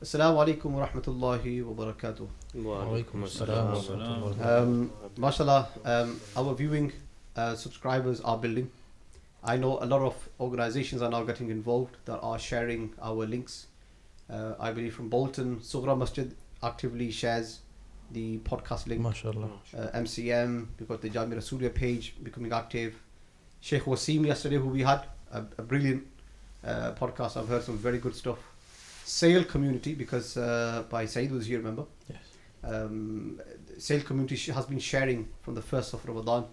Assalamu alaikum wa rahmatullahi wa barakatuh. Wa alaikum assalam wa rahmatullahi. Mashallah, our viewing subscribers are building. I know a lot of organizations are now getting involved that are sharing our links. I believe from Bolton, Sughra Masjid actively shares the podcast link. MashaAllah. MCM, we've got the Jamia Rasuliya page becoming active. Sheikh Wasim yesterday, who we had, a brilliant podcast. I've heard some very good stuff. Sale community, because by Saeed was here, remember? Yes. Sale community has been sharing from the first of Ramadan.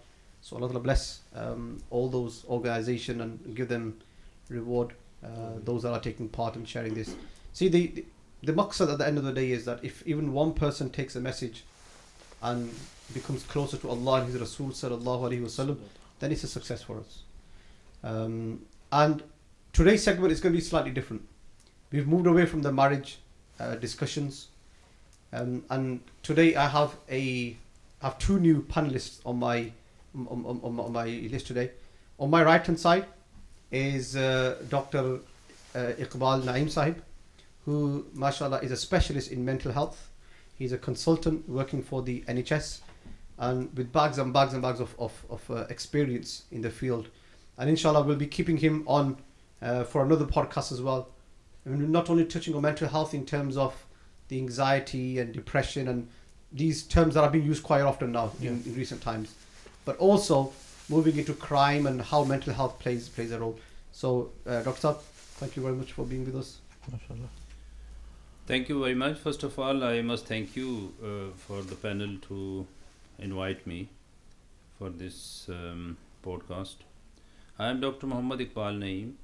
So Allah bless all those organizations and give them reward, those that are taking part in sharing this. See, the maqsad at the end of the day is that if even one person takes a message and becomes closer to Allah and His Rasul sallallahu alaihi wasallam, then it's a success for us. And today's segment is going to be slightly different. We've moved away from the marriage discussions, and today I have two new panelists on my list today. On my right hand side is Dr. Iqbal Naeem Sahib, who mashallah is a specialist in mental health. He's a consultant working for the NHS and with bags and bags and bags of experience in the field. And inshallah we'll be keeping him on for another podcast as well. I mean, we're not only touching on mental health in terms of the anxiety and depression and these terms that are being used quite often now in recent times, but also moving into crime and how mental health plays a role. So, Dr. Saab, thank you very much for being with us. MashaAllah. Thank you very much. First of all, I must thank you for the panel to invite me for this podcast. I am Dr. Muhammad Iqbal Naeem,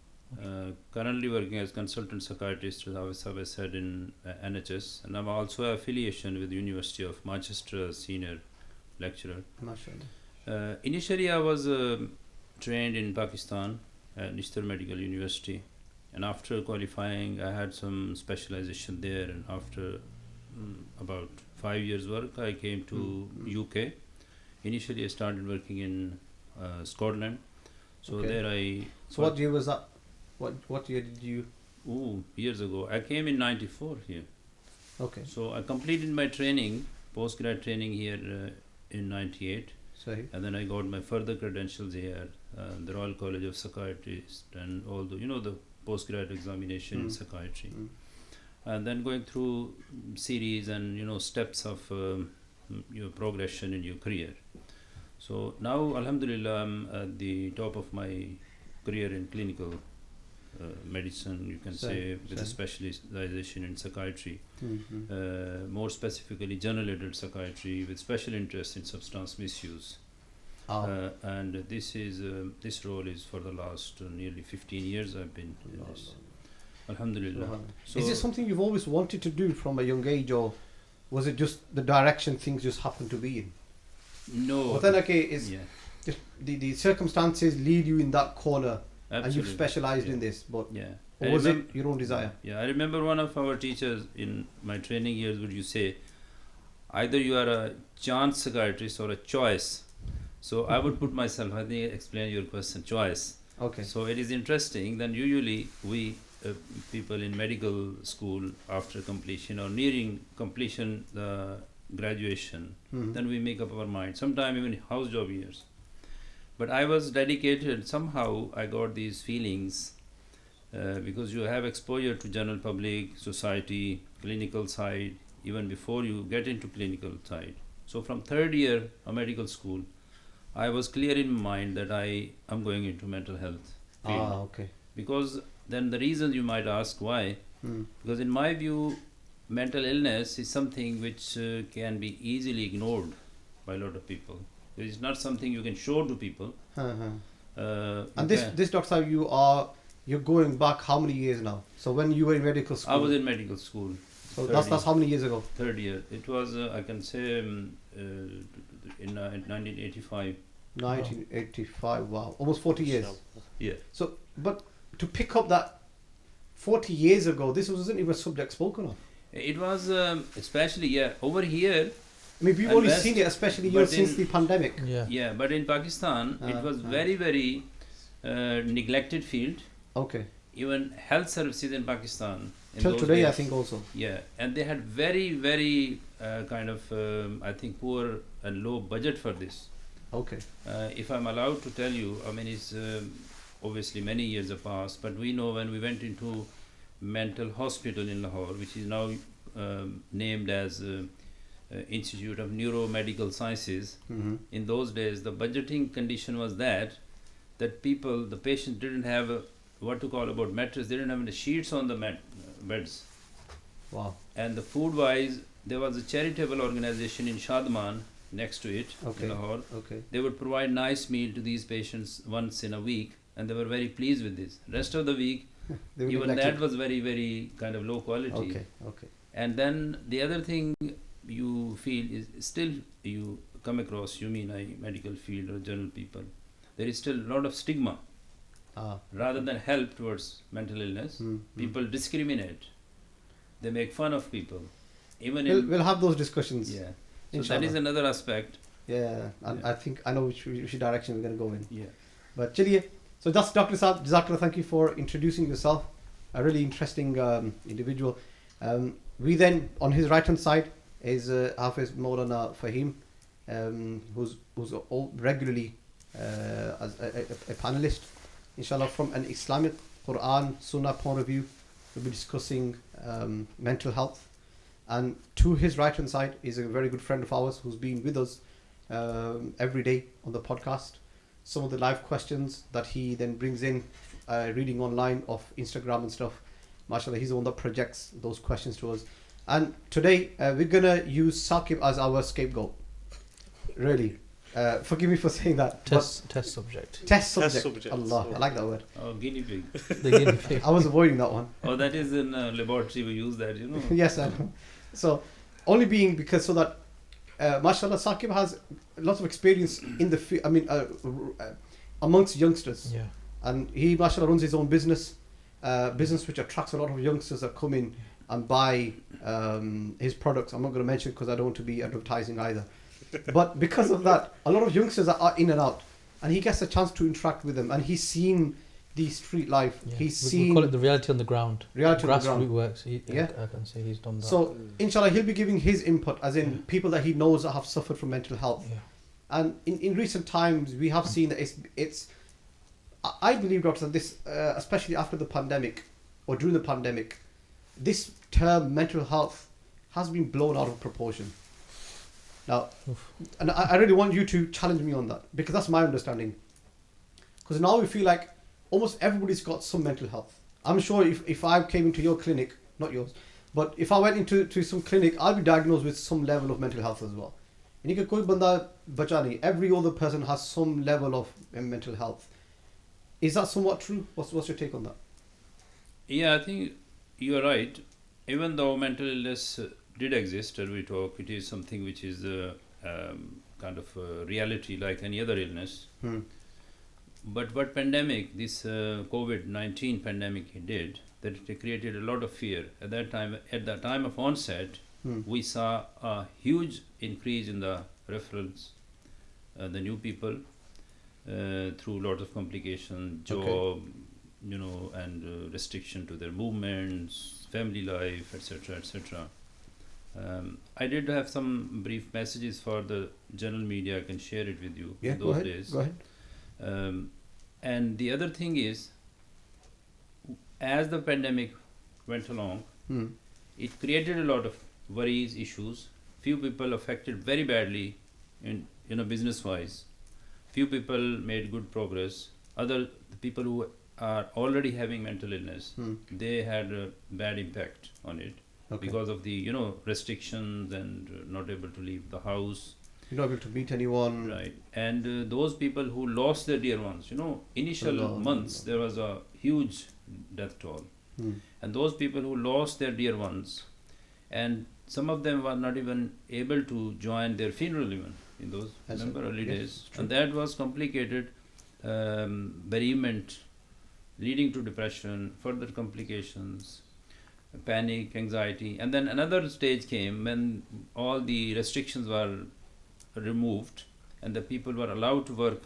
currently working as consultant psychiatrist, as I said, in NHS, and I'm also affiliation with the University of Manchester as senior lecturer. MashaAllah. Initially, I was trained in Pakistan at Nishtar Medical University, and after qualifying, I had some specialization there. And after about 5 years' work, I came to UK. Initially, I started working in Scotland. So there I. So what year was that? What year did you? Years ago. I came in '94 here. Okay. So I completed my training, postgrad training here in '98. Sorry. And then I got my further credentials here, the Royal College of Psychiatrists, and all the postgrad examination in psychiatry. And then going through series and steps of your progression in your career. So now, alhamdulillah, I'm at the top of my career in clinical medicine, you can say, with a specialization in psychiatry, more specifically general adult psychiatry with special interest in substance misuse. And this role is for the last nearly 15 years I've been in this. Alhamdulillah. So is it something you've always wanted to do from a young age, or was it just the direction things just happened to be in? No. But then just the circumstances lead you in that corner. Absolutely. And you've specialized in this, but or I was it your own desire? Yeah, I remember one of our teachers in my training years would you say, either you are a chance psychiatrist or a choice. So I would put myself, I think, explain your question, choice. Okay. So it is interesting. Then usually we people in medical school after completion or nearing completion the graduation, then we make up our mind. Sometimes even house job years. But I was dedicated, somehow I got these feelings because you have exposure to general public, society, clinical side, even before you get into clinical side. So from third year of medical school, I was clear in my mind that I am going into mental health field. Okay. Because then the reason you might ask why, because in my view, mental illness is something which can be easily ignored by a lot of people. It's not something you can show to people. And this doctor, you're going back how many years now? So when you were in medical school? I was in medical school. So that's how many years ago? Third year. It was, I can say, in 1985. 1985, wow. Almost 40 years. Yeah. So, but to pick up that 40 years ago, this wasn't even a subject spoken of. It was, especially, over here. I mean, we've only seen it, especially since the pandemic. Yeah, but in Pakistan, it was very, very neglected field. Okay. Even health services in Pakistan in Till those today, days. I think also. Yeah, and they had very kind of I think poor and low budget for this. Okay. If I'm allowed to tell you, I mean it's obviously many years have passed, but we know when we went into mental hospital in Lahore, which is now named as Institute of Neuromedical Sciences. Mm-hmm. In those days, the budgeting condition was that people, the patient didn't have what to call about mattress. They didn't have any sheets on the beds. Wow. And the food wise, there was a charitable organization in Shadman next to it Okay. in Lahore. Okay. They would provide nice meal to these patients once in a week, and they were very pleased with this. Rest of the week, They were even neglected. that was very kind of low quality. Okay. Okay. And then the other thing you feel is still you come across, you mean medical field or general people, there is still a lot of stigma. Rather than help towards mental illness, people discriminate. They make fun of people. Even We'll have those discussions. yeah. So Inshallah. that is another aspect. Yeah, and Yeah. I think I know which direction we're going to go in. Yeah. But chaliye, so that's Dr. Saab. Jazakallah, thank you for introducing yourself. A really interesting individual. We then, on his right hand side, is Hafiz Maulana Fahim, who's regularly as a panelist, inshallah, from an Islamic Quran Sunnah point of view. We'll be discussing mental health. And to his right hand side is a very good friend of ours who's been with us every day on the podcast. Some of the live questions that he then brings in, reading online of Instagram and stuff. MashaAllah, he's the one that projects those questions to us. And today we're going to use Saqib as our scapegoat. Really. Forgive me for saying that. Test subject. Test subject. subject. Allah, I like that word. Oh, guinea pig. The guinea pig. I was avoiding that one. Oh, that is in laboratory we use that, you know. Yes, I know. So, only being because so that, mashallah, Saqib has lots of experience in the amongst youngsters. Yeah. And he, mashallah, runs his own business which attracts a lot of youngsters that come in and buy his products. I'm not going to mention because I don't want to be advertising either. But because of that, a lot of youngsters are in and out. And he gets a chance to interact with them. And he's seen the street life. Yeah. He's we seen call it the reality on the ground. reality on the Grassroots ground. works. Yeah. I can say he's done that. So, inshallah, he'll be giving his input, as in people that he knows that have suffered from mental health. yeah. And in recent times, we have seen that it's I believe, doctor, that this, especially after the pandemic or during the pandemic, this term mental health has been blown out of proportion. Now, and I really want you to challenge me on that, because that's my understanding. Because now we feel like almost everybody's got some mental health. I'm sure if I came into your clinic, not yours, but if I went into some clinic, I'll be diagnosed with some level of mental health as well. And koi banda bacha nahi. Every other person has some level of mental health. Is that somewhat true? What's your take on that? Yeah, I think you are right. Even though mental illness did exist, as we talk, it is something which is kind of a reality like any other illness. But what pandemic, this COVID-19 pandemic did, that it created a lot of fear. At the time of onset, we saw a huge increase in the referrals, the new people, through a lot of complications, job, and restriction to their movements, family life, etc., etc. I did have some brief messages for the general media. I can share it with you. Yeah, those days. Go ahead. And the other thing is, as the pandemic went along, it created a lot of worries, issues. Few people affected very badly in business-wise. Few people made good progress. Other people who are already having mental illness, they had a bad impact on it because of the restrictions and not able to leave the house. You're not able to meet anyone. Right. And those people who lost their dear ones, initial months there was a huge death toll. And those people who lost their dear ones, and some of them were not even able to join their funeral even in those early days. And that was complicated, bereavement, leading to depression, further complications, panic, anxiety. And then another stage came when all the restrictions were removed and the people were allowed to work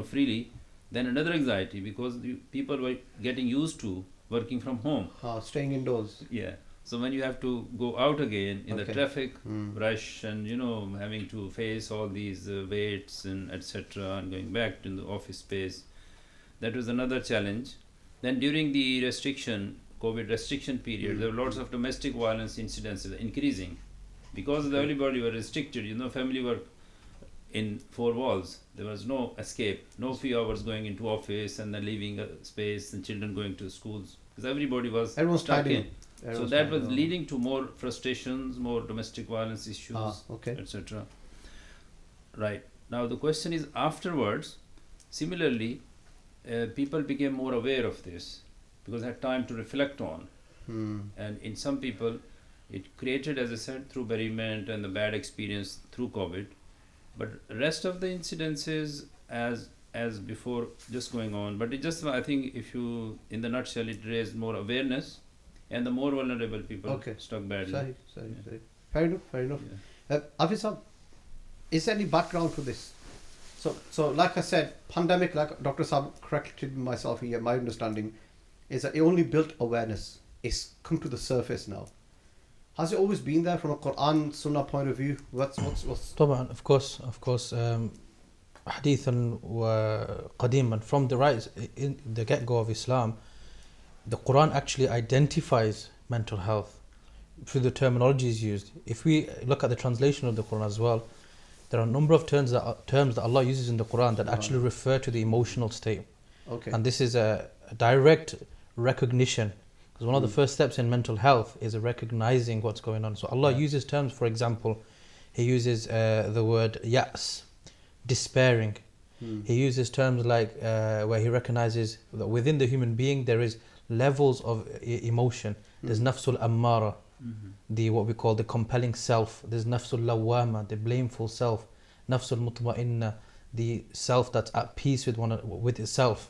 freely. Then another anxiety, because the people were getting used to working from home. Staying indoors. Yeah. So when you have to go out again in the Okay. traffic rush and having to face all these waits and etc. and going back to the office space, that was another challenge. Then during the COVID restriction period, there were lots of domestic violence incidences increasing because everybody were restricted. Family were in four walls. There was no escape, no few hours going into office and then leaving a space and children going to schools because everybody was Everyone's stuck tied in. in. So Everyone's that tied was in. leading to more frustrations, more domestic violence issues, Okay. etc. Right. Now the question is afterwards, similarly, people became more aware of this because they had time to reflect on. And in some people, it created, as I said, through bereavement and the bad experience through COVID. But rest of the incidences as before just going on. But it just, I think if you, in the nutshell, it raised more awareness and the more vulnerable people stuck badly. Sorry. Fair enough. Yeah. Hafiz, is there any background to this? So like I said, pandemic, like Dr. Saab corrected myself here, my understanding is that it only built awareness. It's come to the surface now. Has it always been there from a Quran Sunnah point of view? What's طبعا, of course, حديثا وقديما, from the rise in the get-go of Islam, the Quran actually identifies mental health through the terminologies used. If we look at the translation of the Quran as well, there are a number of terms that Allah uses in the Quran that actually refer to the emotional state. Okay. And this is a direct recognition, because one of the first steps in mental health is recognizing what's going on. So Allah uses terms, for example, He uses the word ya's, despairing. He uses terms like where He recognizes that within the human being there is levels of emotion. There's nafsul ammara, the what we call the compelling self. There's nafsul lawama, the blameful self. Nafsul mutma'inna, the self that's at peace with itself.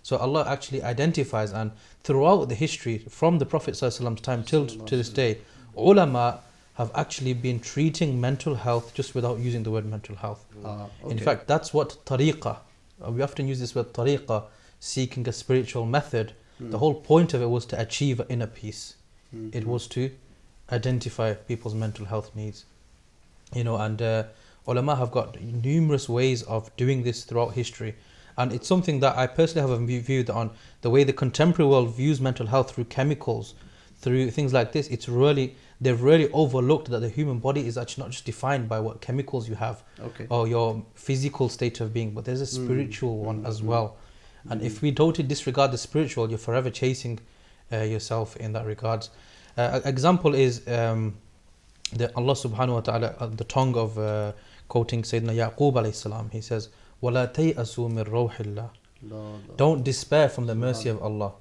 So Allah actually identifies, and throughout the history, from the Prophet ﷺ's time till to this day, ulama have actually been treating mental health just without using the word mental health. In fact, that's what tariqah, we often use this word tariqah, seeking a spiritual method. The whole point of it was to achieve inner peace. It was to identify people's mental health needs. And ulama have got numerous ways of doing this throughout history. And it's something that I personally have a view on the way the contemporary world views mental health through chemicals, through things like this. They've really overlooked that the human body is actually not just defined by what chemicals you have or your physical state of being, but there's a spiritual one as well. And if we totally disregard the spiritual, you're forever chasing yourself in that regards. Example is Allah subhanahu wa ta'ala, at the tongue of quoting Sayyidina Yaqub alayhi salam, He says, وَلَا تَيْأَسُوا مِنْ رَوْحِ اللَّهِ. Don't despair from the mercy of Allah.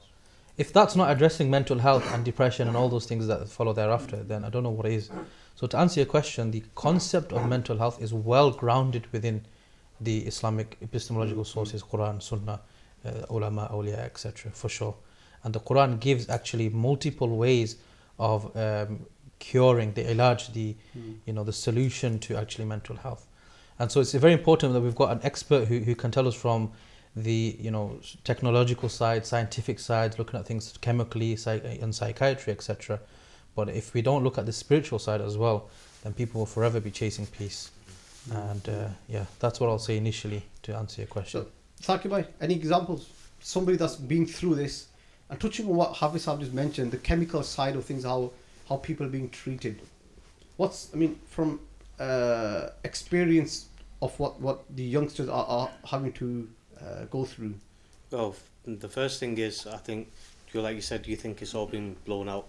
If that's not addressing mental health and depression and all those things that follow thereafter, then I don't know what is. So to answer your question, the concept of mental health is well grounded within the Islamic epistemological sources, Quran, Sunnah, ulama, awliya, etc. for sure. And the Quran gives actually multiple ways of curing, the ilaj, the solution to actually mental health. And so it's very important that we've got an expert who can tell us from the technological side, scientific side, looking at things chemically and psychiatry, etc. But if we don't look at the spiritual side as well, then people will forever be chasing peace. And that's what I'll say initially to answer your question. So, Saqib, any examples? Somebody that's been through this, and touching on what Hafiz just mentioned, the chemical side of things, how people are being treated. From experience of what the youngsters are having to go through? Well, the first thing is, I think, like you said, you think it's all been blown out,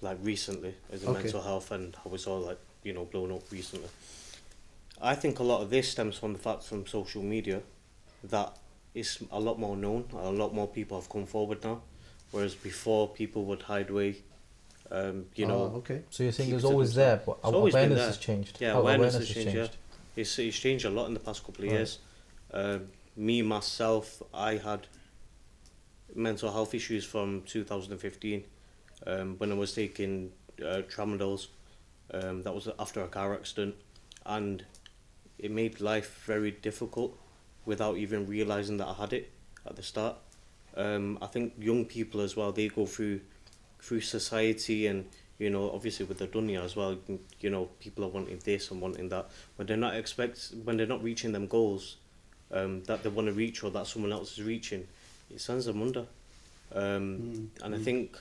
like recently, as a mental health, and how it's all blown up recently. I think a lot of this stems from the fact from social media that it's a lot more known, a lot more people have come forward now, whereas before people would hide away. So you're saying it was always there, but awareness has changed. Yeah, awareness has changed. Yeah. It's changed a lot in the past couple of years. Me, myself, I had mental health issues from 2015 when I was taking tramadol. That was after a car accident, and it made life very difficult without even realising that I had it at the start. I think young people as well, they go through society, and obviously with the dunya as well, people are wanting this and wanting that, but when they're not reaching them goals that they want to reach or that someone else is reaching, it sends them under. And I think,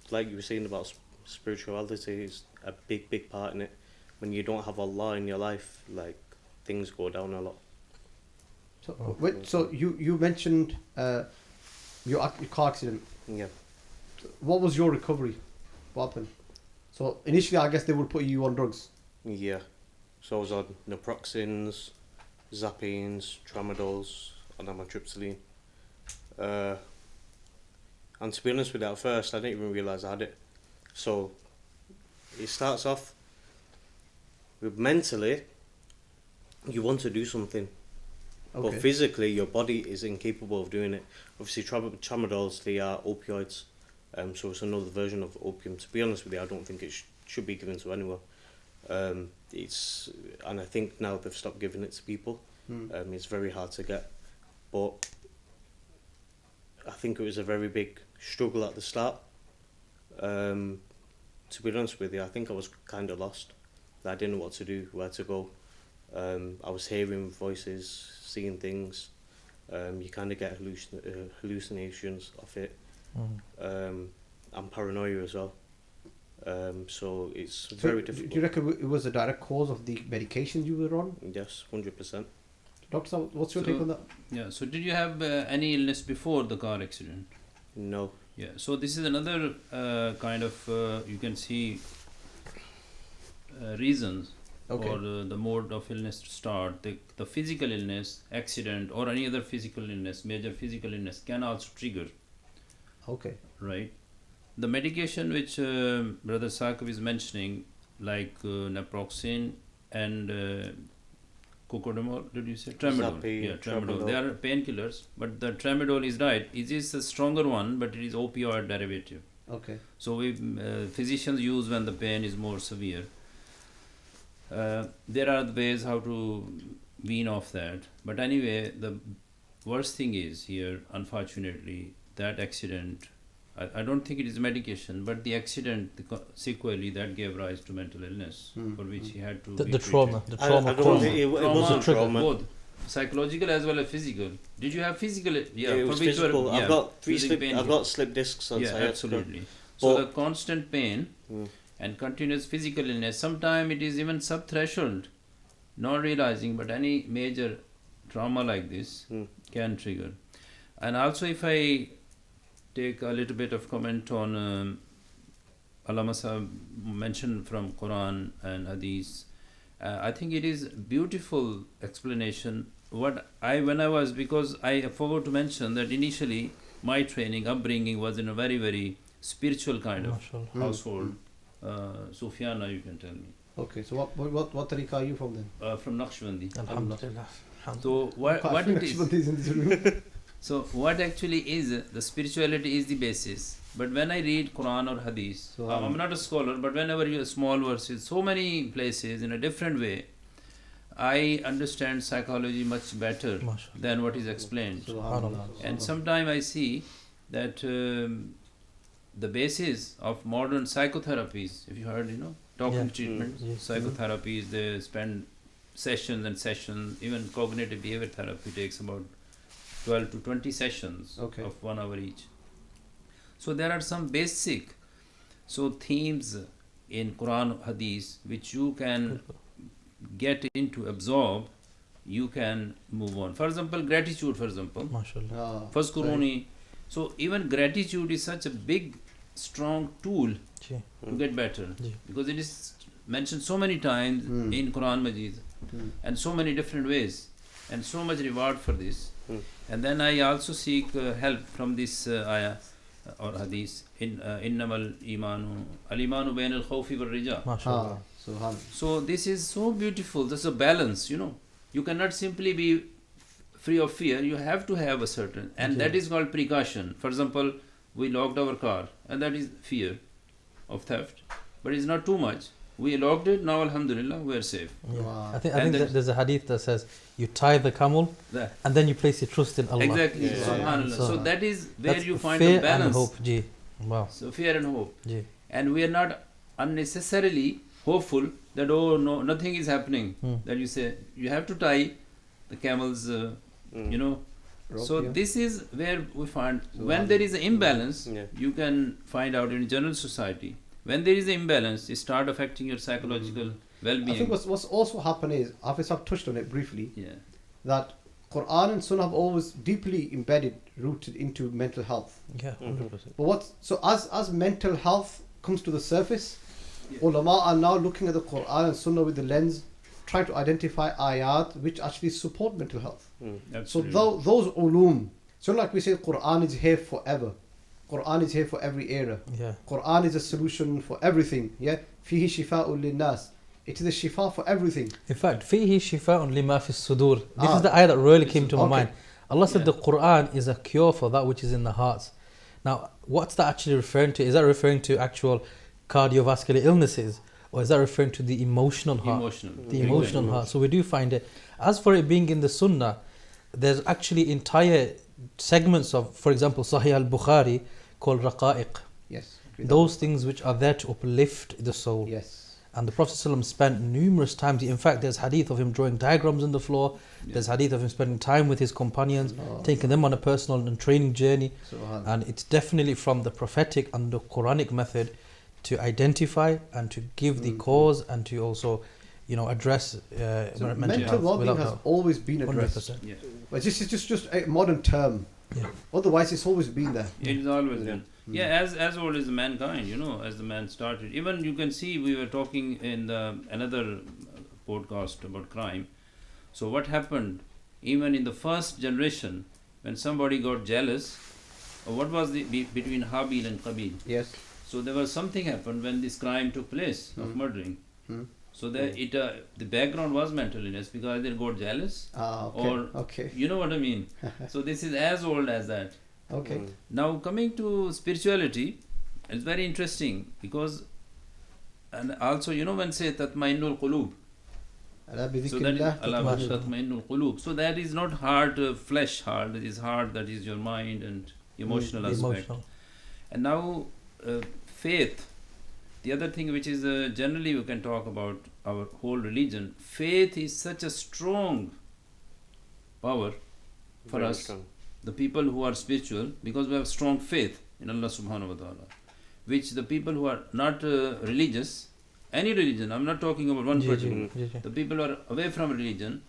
like you were saying about spirituality, is a big part in it. When you don't have Allah in your life, like, things go down a lot. So you mentioned your car accident. Yeah. What was your recovery? What happened? So initially, I guess they would put you on drugs. Yeah. So I was on naproxens, Zapines, tramadols, and amitriptyline. And to be honest with you, at first I didn't even realise I had it. So it starts off with mentally, you want to do something. Okay. But physically, your body is incapable of doing it. Obviously, tramadols, they are opioids. So it's another version of opium. To be honest with you, I don't think it should be given to anyone. And I think now they've stopped giving it to people. It's very hard to get. But I think it was a very big struggle at the start. To be honest with you, I think I was kind of lost. I didn't know what to do, where to go. I was hearing voices, seeing things. You kind of get hallucinations of it. And paranoia as well. So it's very difficult. Do you reckon it was a direct cause of the medication you were on? Yes, 100%. Doctor Sam, what's your take on that? Yeah, so did you have any illness before the car accident? No. Yeah, so this is another kind of, you can see reasons for the mode of illness to start. The physical illness, accident, or any other physical illness, major physical illness can also trigger. Okay. Right. The medication which Brother Saqib is mentioning, like naproxen and cocodamol, did you say? Tramadol. Yeah, tramadol. They are painkillers, but the tramadol is right. It is a stronger one, but it is opioid derivative. Okay. So we physicians use when the pain is more severe. There are ways how to wean off that. But anyway, the worst thing is here, unfortunately, that accident, I don't think it is medication, but the accident, sequelae, that gave rise to mental illness, for which he had to be the trauma. treated. The trauma. I don't think it was a trauma. Both psychological as well as physical. Did you have physical? Yeah, it was physical. I've got slip discs on sciatica. Absolutely. So the constant pain and continuous physical illness, sometimes it is even sub-threshold, not realizing, but any major trauma like this can trigger. And also, if I take a little bit of comment on Allama Sahib mentioned from Quran and Hadith, I think it is beautiful explanation. Because I forgot to mention that initially my training, upbringing was in a very, very spiritual kind of household. Sufyana, you can tell me. Okay, so what tariqa are you from then? From Naqshbandi. Alhamdulillah. So what it is? In this room. So what actually is, the spirituality is the basis. But when I read Quran or Hadith, I'm not a scholar, but whenever you have small verses, so many places in a different way, I understand psychology much better than what is explained. And sometimes I see that the basis of modern psychotherapies, if you heard, talking treatments, psychotherapies, they spend sessions and sessions, even cognitive behavior therapy takes about 12 to 20 sessions of 1 hour each. So there are some basic themes in Quran Hadith which you can get into, absorb, you can move on. For example, gratitude, Fazkuruni. So even gratitude is such a big, strong tool to get better, because it is mentioned so many times in Quran Majid and so many different ways, and so much reward for this. And then I also seek help from this ayah or hadith in innamal imanu al-imanu bain al-khawfi wal-rija. So this is so beautiful. There's a balance, You cannot simply be free of fear. You have to have a certain, and that is called precaution. For example, we locked our car, and that is fear of theft. But it's not too much. We locked it. Now, alhamdulillah, we are safe. Yeah. Wow. I think And that there's a hadith that says you tie the camel That. and then you place your trust in Allah. Exactly. Yeah. Subhanallah. So So that is where That's you find fear the balance. and hope. Ji. Wow. So fear and hope. Ji. And we are not unnecessarily hopeful that oh no, nothing is happening. That you say you have to tie the camel's, you know. Rope, So yeah. this is where we find So when there is an imbalance, Yeah. you can find out in general society. When there is an imbalance, it start affecting your psychological I well-being. think what's also happened is, Hafiz have touched on it briefly, Yeah. that Quran and Sunnah have always deeply embedded, rooted into mental health. Yeah, 100%. But as mental health comes to the surface, Yeah. ulama are now looking at the Quran and Sunnah with the lens, trying to identify ayat which actually support mental health. So Absolutely. those ulum, so like we say, Quran is here forever. Quran is here for every era. Yeah. Quran is a solution for everything. Yeah, fihi shifa'un linnas. It is a shifa for everything. In fact, fihi shifa'un lima fi sudur. This Ah, is the ayah that really this came is- to my okay. mind. Allah said Yeah. the Quran is a cure for that which is in the hearts. Now, what's that actually referring to? Is that referring to actual cardiovascular illnesses, or is that referring to the emotional heart? Emotional. The emotional heart. So we do find it. As for it being in the Sunnah, there's actually entire segments of, for example, Sahih al-Bukhari called Raqa'iq. Yes. Those things which are there to uplift the soul. Yes. And the Prophet ﷺ spent numerous times. In fact, there's hadith of him drawing diagrams on the floor. Yeah. There's hadith of him spending time with his companions, Allah. taking them on a personal and training journey. Subhanallah. And it's definitely from the prophetic and the Quranic method to identify and to give the cause and to also, address So mental mental health well-being without has doubt. always been addressed. 100%. Yeah. But this is just a modern term. Yeah. Otherwise, it's always been there. It is always Yeah. been. Yeah, as old as mankind, as the man started. Even you can see we were talking in another podcast about crime. So what happened even in the first generation when somebody got jealous, what was the between Habil and Qabil? Yes. So there was something happened when this crime took place of murdering. So that the background was mental illness because they got jealous. Okay. Or Okay. you know what I mean. So this is as old as that. Okay. Now coming to spirituality, it's very interesting because, and also when say tatma'innul qulub, Ala bi so that is dhikrillah ala tatma'innul qulub. tatma'innul qulub. So that is not heart, flesh heart. It is heart that is your mind and emotional aspect. Emotional. And now faith. The other thing which is generally we can talk about our whole religion. Faith is such a strong power for Very us. strong. The people who are spiritual, because we have strong faith in Allah subhanahu wa ta'ala, which the people who are not religious, any religion, I'm not talking about one particular, the people who are away from religion,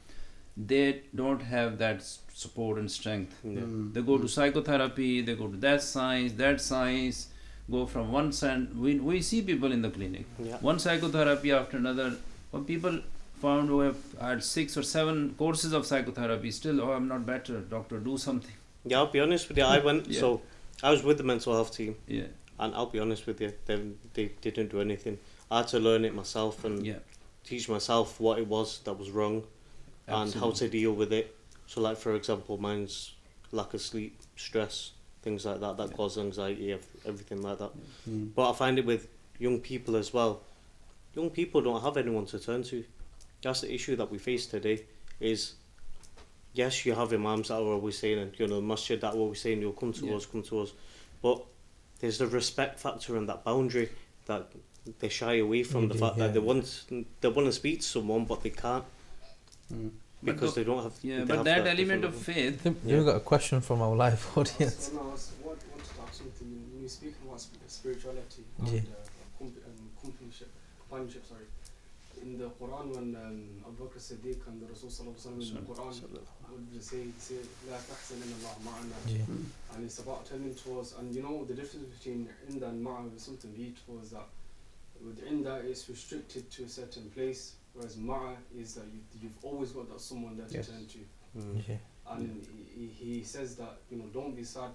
they don't have that support and strength. Yeah. They go to psychotherapy, they go to that science, go from one side. We see people in the clinic, Yeah. one psychotherapy after another. When people found who have had 6 or 7 courses of psychotherapy, still, I'm not better, doctor, do something. Yeah, I'll be honest with you. I went, Yeah. so I was with the mental health team, Yeah, and I'll be honest with you, they didn't do anything. I had to learn it myself and yeah. teach myself what it was that was wrong and how to deal with it. So, like for example, mine's lack of sleep, stress, things like that cause anxiety, everything like that. But I find it with young people as well. Young people don't have anyone to turn to. That's the issue that we face today. Is yes, you have imams that are always saying, and the masjid that are always saying, you'll come to us, but there's the respect factor and that boundary that they shy away from. The fact that they want to speak to someone, but they can't because they don't have. Yeah, they but have that that element different of I faith. think we've got a question from our live audience. So now, I wanted to ask something. When you speak about spirituality Yeah. and companionship, sorry. In the Quran, when Abu Bakr Siddiq and the Rasul Sallallahu Alaihi Wasallam in the Quran would say La tahzan inna Allah ma'ana. Yeah. And it's about turning towards, and the difference between Inda and Ma'a is something beautiful, is that with Inda it's restricted to a certain place, whereas Ma'a is that you've always got that someone there to Yes. turn to. Yeah. And he says that, don't be sad,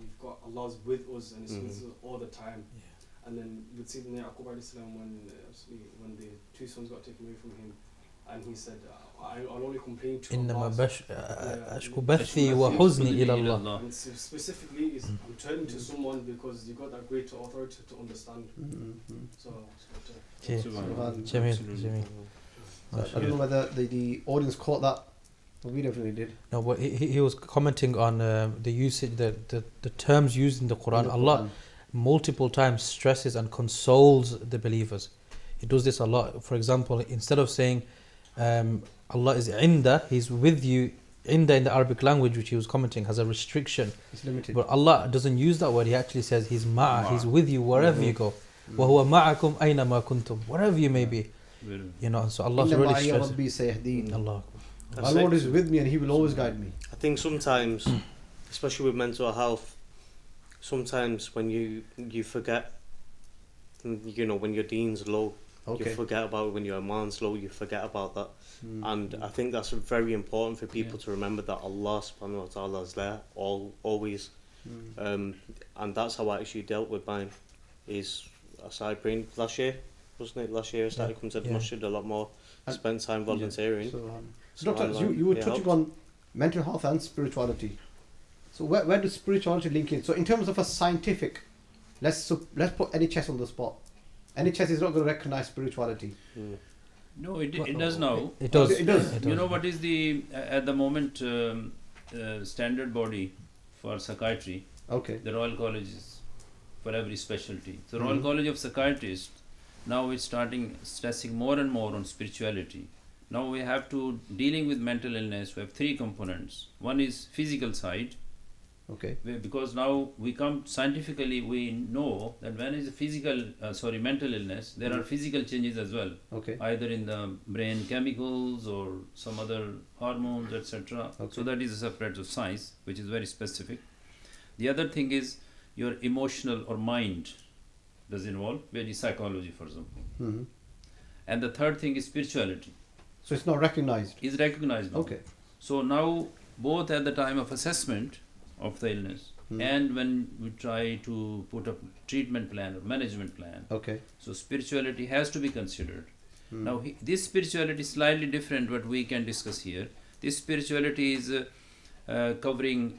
you've got Allah's with us and it's with us all the time. Yeah. And then with Sayyidina Yaqub alayhi salam, when the 2 sons got taken away from him, and he said, I'll only complain to إنما Allah. أشكو بثي وحزني إلى الله. And specifically, is I'm turning to someone because you got that greater authority to understand. So, جميل جميل. I don't know whether the audience caught that, but we definitely did. No, but he was commenting on the usage, the terms used in the Quran. Allah multiple times stresses and consoles the believers. He does this a lot. For example, instead of saying Allah is inda, He's with you. Inda in the Arabic language, which he was commenting, has a restriction. It's limited. But Allah doesn't use that word. He actually says He's ma'a. He's with you wherever you go. وَهُوَ مَعَكُمْ أَيْنَمَا كُنْتُمْ. Wherever you may be. You know, so Allah's really stressing. Allah. My Lord is with me and He will always guide me. I think sometimes, especially with mental health, sometimes when you forget, you know, when your deen's low, you forget about it. When your iman's low, you forget about that. And I think that's very important for people to remember that Allah subhanahu wa ta'ala is there always. And that's how I actually dealt with mine, is I started praying last year, wasn't it? Last year I started coming to the masjid a lot more, spent time volunteering. So Doctor, you were touching on mental health and spirituality. So where does spirituality link in? So in terms of a scientific, let's put NHS on the spot. NHS is not going to recognize spirituality. No, it does now. It does. It does. You know what is the at the moment standard body for psychiatry? Okay. The Royal College is for every specialty. The Royal College of Psychiatrists now is stressing more and more on spirituality. Now we have to dealing with mental illness. We have three components. One is physical side. Okay. Because now we come scientifically, we know that when is a mental illness, there are physical changes as well. Okay. Either in the brain chemicals or some other hormones, etc. Okay. So that is a separate of science, which is very specific. The other thing is your emotional or mind does involve, very psychology, for example. And the third thing is spirituality. So it's not recognized. Is recognized now. Okay. So now both at the time of assessment of the illness and when we try to put a treatment plan or management plan. Okay. So spirituality has to be considered. Now this spirituality is slightly different what we can discuss here. This spirituality is covering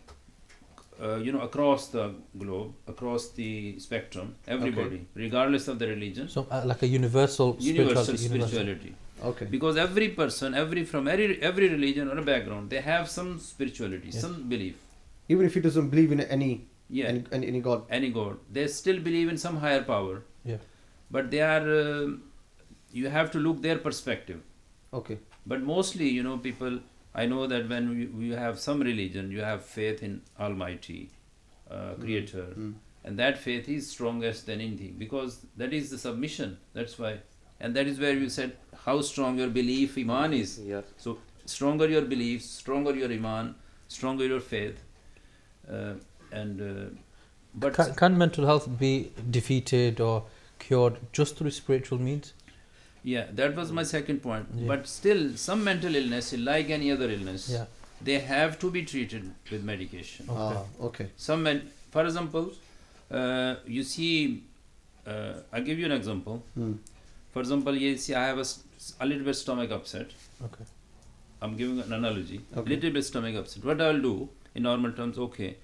across the globe, across the spectrum, everybody, regardless of the religion. So like a universal spirituality. Okay. Because every person, from every religion or a background, they have some spirituality, some belief. Even if he doesn't believe in any God. Any God. They still believe in some higher power. Yeah. But they are, you have to look their perspective. Okay. But mostly, people, I know that when you have some religion, you have faith in Almighty, Creator. And that faith is strongest than anything. Because that is the submission. That's why. And that is where you said how strong your belief, Iman is. Yeah. So stronger your beliefs, stronger your Iman, stronger your faith. But can mental health be defeated or cured just through spiritual means? Yeah, that was my second point. Yeah. But still, some mental illness, like any other illness, they have to be treated with medication. Okay. For example, you see, I'll give you an example. For example, you see, I have a little bit stomach upset. Okay. I'm giving an analogy. Okay. Little bit stomach upset. What I'll do in normal terms, okay,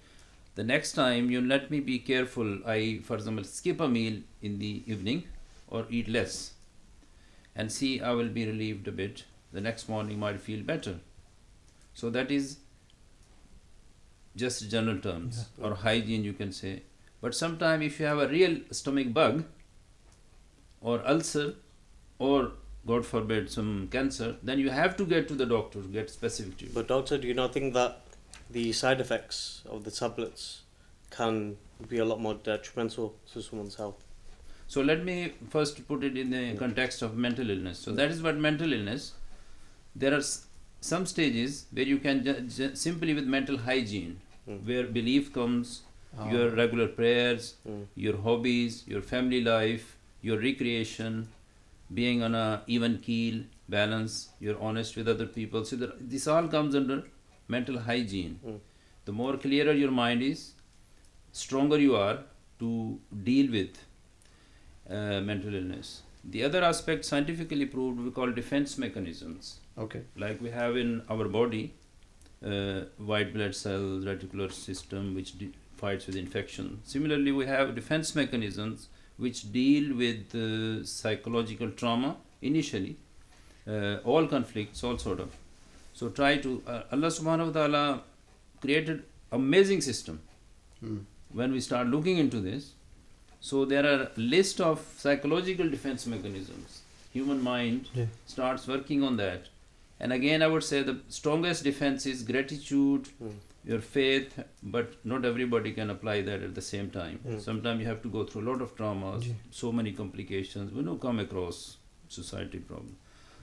the next time you let me be careful. I, for example, skip a meal in the evening or eat less and see I will be relieved a bit. The next morning might feel better. So that is just general terms or hygiene, you can say. But sometimes if you have a real stomach bug or ulcer or God forbid some cancer, then you have to get to the doctor to get specific treatment. But doctor, do you not think that the side effects of the tablets can be a lot more detrimental to someone's health? So let me first put it in the context of mental illness. So that is what mental illness, there are some stages where you can simply with mental hygiene, where belief comes, your regular prayers, your hobbies, your family life, your recreation, being on a even keel, balance, you're honest with other people. So this all comes under mental hygiene. The more clearer your mind is, stronger you are to deal with mental illness. The other aspect scientifically proved we call defense mechanisms. Okay. Like we have in our body, white blood cells, reticular system, which fights with infection. Similarly, we have defense mechanisms which deal with psychological trauma initially, all conflicts, all sort of. So try to, Allah subhanahu wa ta'ala created amazing system. When we start looking into this, so there are a list of psychological defense mechanisms. Human mind starts working on that. And again, I would say the strongest defense is gratitude, your faith, but not everybody can apply that at the same time. Sometimes you have to go through a lot of traumas, so many complications. We don't come across society problem.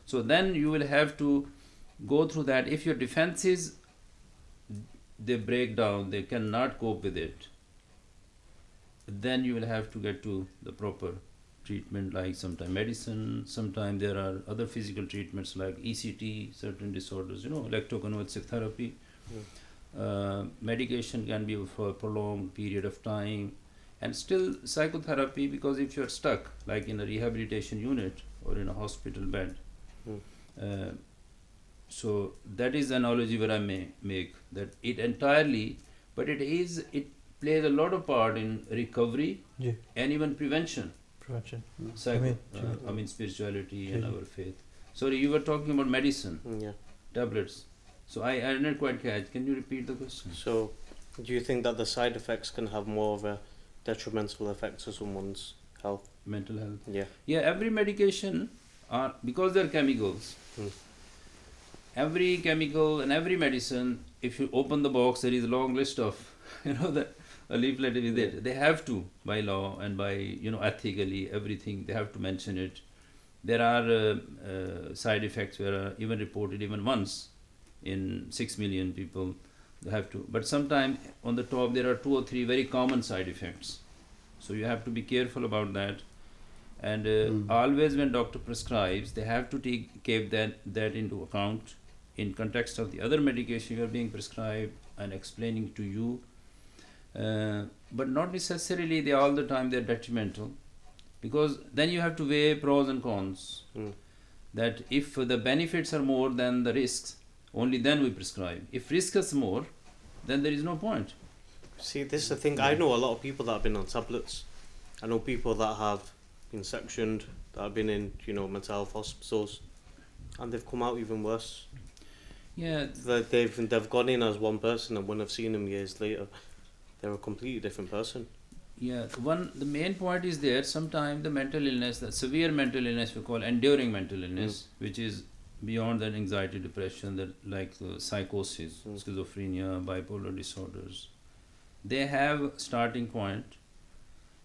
So then you will have to go through that. If your defenses, they break down, they cannot cope with it, then you will have to get to the proper treatment, like sometimes medicine, sometimes there are other physical treatments like ECT, certain disorders, electroconvulsive therapy. Medication can be for a prolonged period of time, and still psychotherapy, because if you're stuck, like in a rehabilitation unit or in a hospital bed. So that is the analogy where I may make, that it entirely, but it plays a lot of part in recovery and even prevention. Spirituality and our faith. Sorry, you were talking about medicine, tablets. So I didn't quite catch. Can you repeat the question? So, do you think that the side effects can have more of a detrimental effect to someone's health? Mental health? Yeah. Yeah, every medication, because they're chemicals, every chemical and every medicine, if you open the box, there is a long list of, a leaflet with it. They have to, by law and by, ethically, everything, they have to mention it. There are side effects where even reported even once in 6 million people. They have to. But sometimes on the top there are 2 or 3 very common side effects. So you have to be careful about that. And always when doctor prescribes, they have to take that into account in context of the other medication you are being prescribed and explaining to you. But not necessarily all the time they're detrimental, because then you have to weigh pros and cons. That if the benefits are more than the risks, only then we prescribe. If risk is more, then there is no point. See, this is the thing. I know a lot of people that have been on tablets. I know people that have been sectioned, that have been in, mental health hospitals, and they've come out even worse. Yeah. They've gone in as one person, and when I've seen them years later, they're a completely different person. Yeah, the main point is there, sometimes the mental illness, the severe mental illness we call enduring mental illness, which is beyond that anxiety, depression, like psychosis, schizophrenia, bipolar disorders. They have starting point,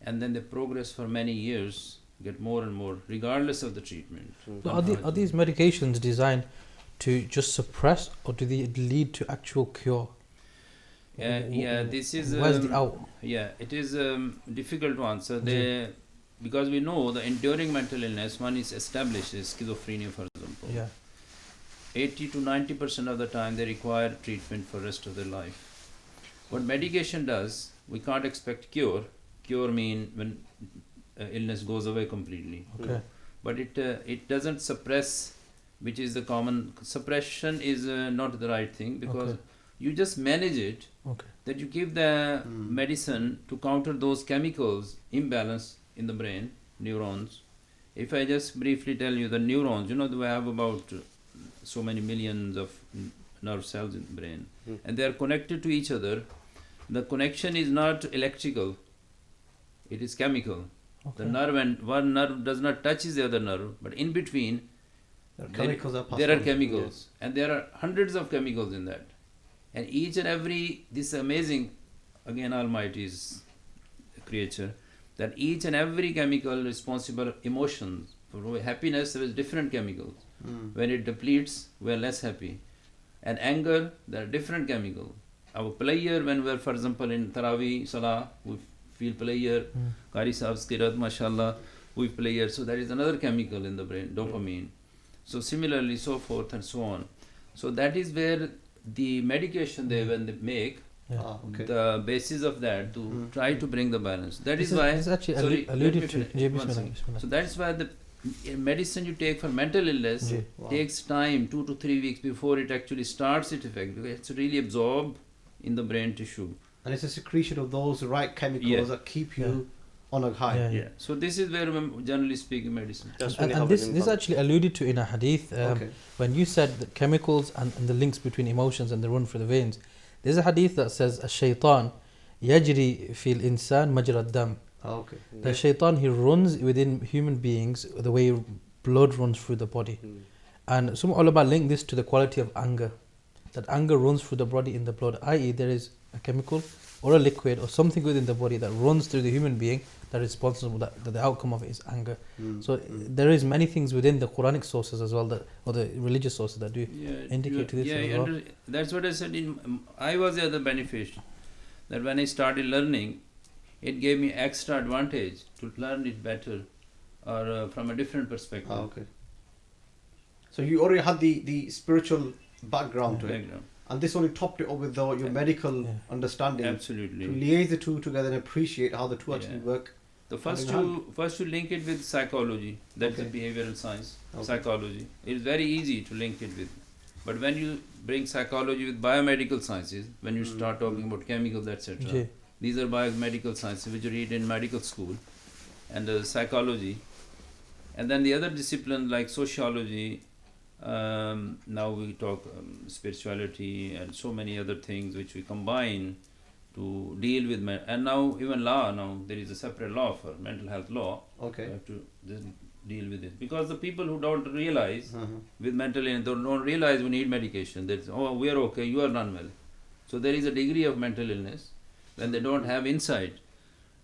and then they progress for many years, get more and more, regardless of the treatment. Are these medications designed to just suppress, or do they lead to actual cure? This is where's the out? Yeah, it is difficult to answer. Because we know the enduring mental illness, one is established, is schizophrenia, for example. 80 to 90% of the time they require treatment for the rest of their life. What medication does, we can't expect cure. Cure means when illness goes away completely. But it doesn't suppress, which is the common suppression is not the right thing, because you just manage it. That you give the medicine to counter those chemicals imbalance in the brain, neurons. If I just briefly tell you the neurons, we have about so many millions of nerve cells in the brain, and they are connected to each other. The connection is not electrical, it is chemical. The nerve, and one nerve does not touch the other nerve, but in between there are chemicals, and there are hundreds of chemicals in that. And each and every, this amazing, again Almighty's creature, that each and every chemical responsible emotions. For happiness, there is different chemicals. When it depletes, we are less happy. And anger, there are different chemicals. Our pleasure, when we are, for example, in Taraweeh, Salah, we feel pleasure. Qari Sahib's Qirat, mashallah, we pleasure. So there is another chemical in the brain, dopamine. So similarly, so forth and so on. So that is where the medication when they make, the basis of that to try to bring the balance. That is why. This is actually alluded to. So that is why medicine you take for mental illness Wow. takes time, 2 to 3 weeks before it actually starts its effect, because it's really absorbed in the brain tissue. And it's a secretion of those right chemicals Yeah. that keep you on a high. Yeah. Yeah. So this is where generally speaking medicine. That's when you And have this an this imbalance. actually alluded to in a hadith Okay. when you said the chemicals and the links between emotions and the run through the veins. There's a hadith that says الشيطان يجري في الإنسان مجرى الدم. Okay. The shaitan, he runs within human beings the way blood runs through the body. And some ulama link this to the quality of anger. That anger runs through the body in the blood, i.e. there is a chemical or a liquid or something within the body that runs through the human being that is responsible, that the outcome of it is anger. So there is many things within the Quranic sources as well, that, or the religious sources that do indicate to this as well. That's what I said. I was the other beneficiary. That when I started learning, it gave me extra advantage to learn it better, or from a different perspective. Okay. So you already had the spiritual background to it, Background. and this only topped it up with your medical understanding. Absolutely. To liaise the two together and appreciate how the two actually work. The hand first you link it with psychology. That's Okay. the behavioral science. Okay. Psychology. It is very easy to link it with. But when you bring psychology with biomedical sciences, when you start talking about chemicals, etc., Yeah. these are biomedical sciences which you read in medical school, and psychology. And then the other disciplines like sociology, now we talk spirituality and so many other things which we combine to deal with and now even law, now there is a separate law for mental health law. Okay. We have to just deal with it, because the people who don't realize Uh-huh. with mental illness, they don't realize we need medication. That's, oh, we are okay, you are not well. So there is a degree of mental illness when they don't have insight,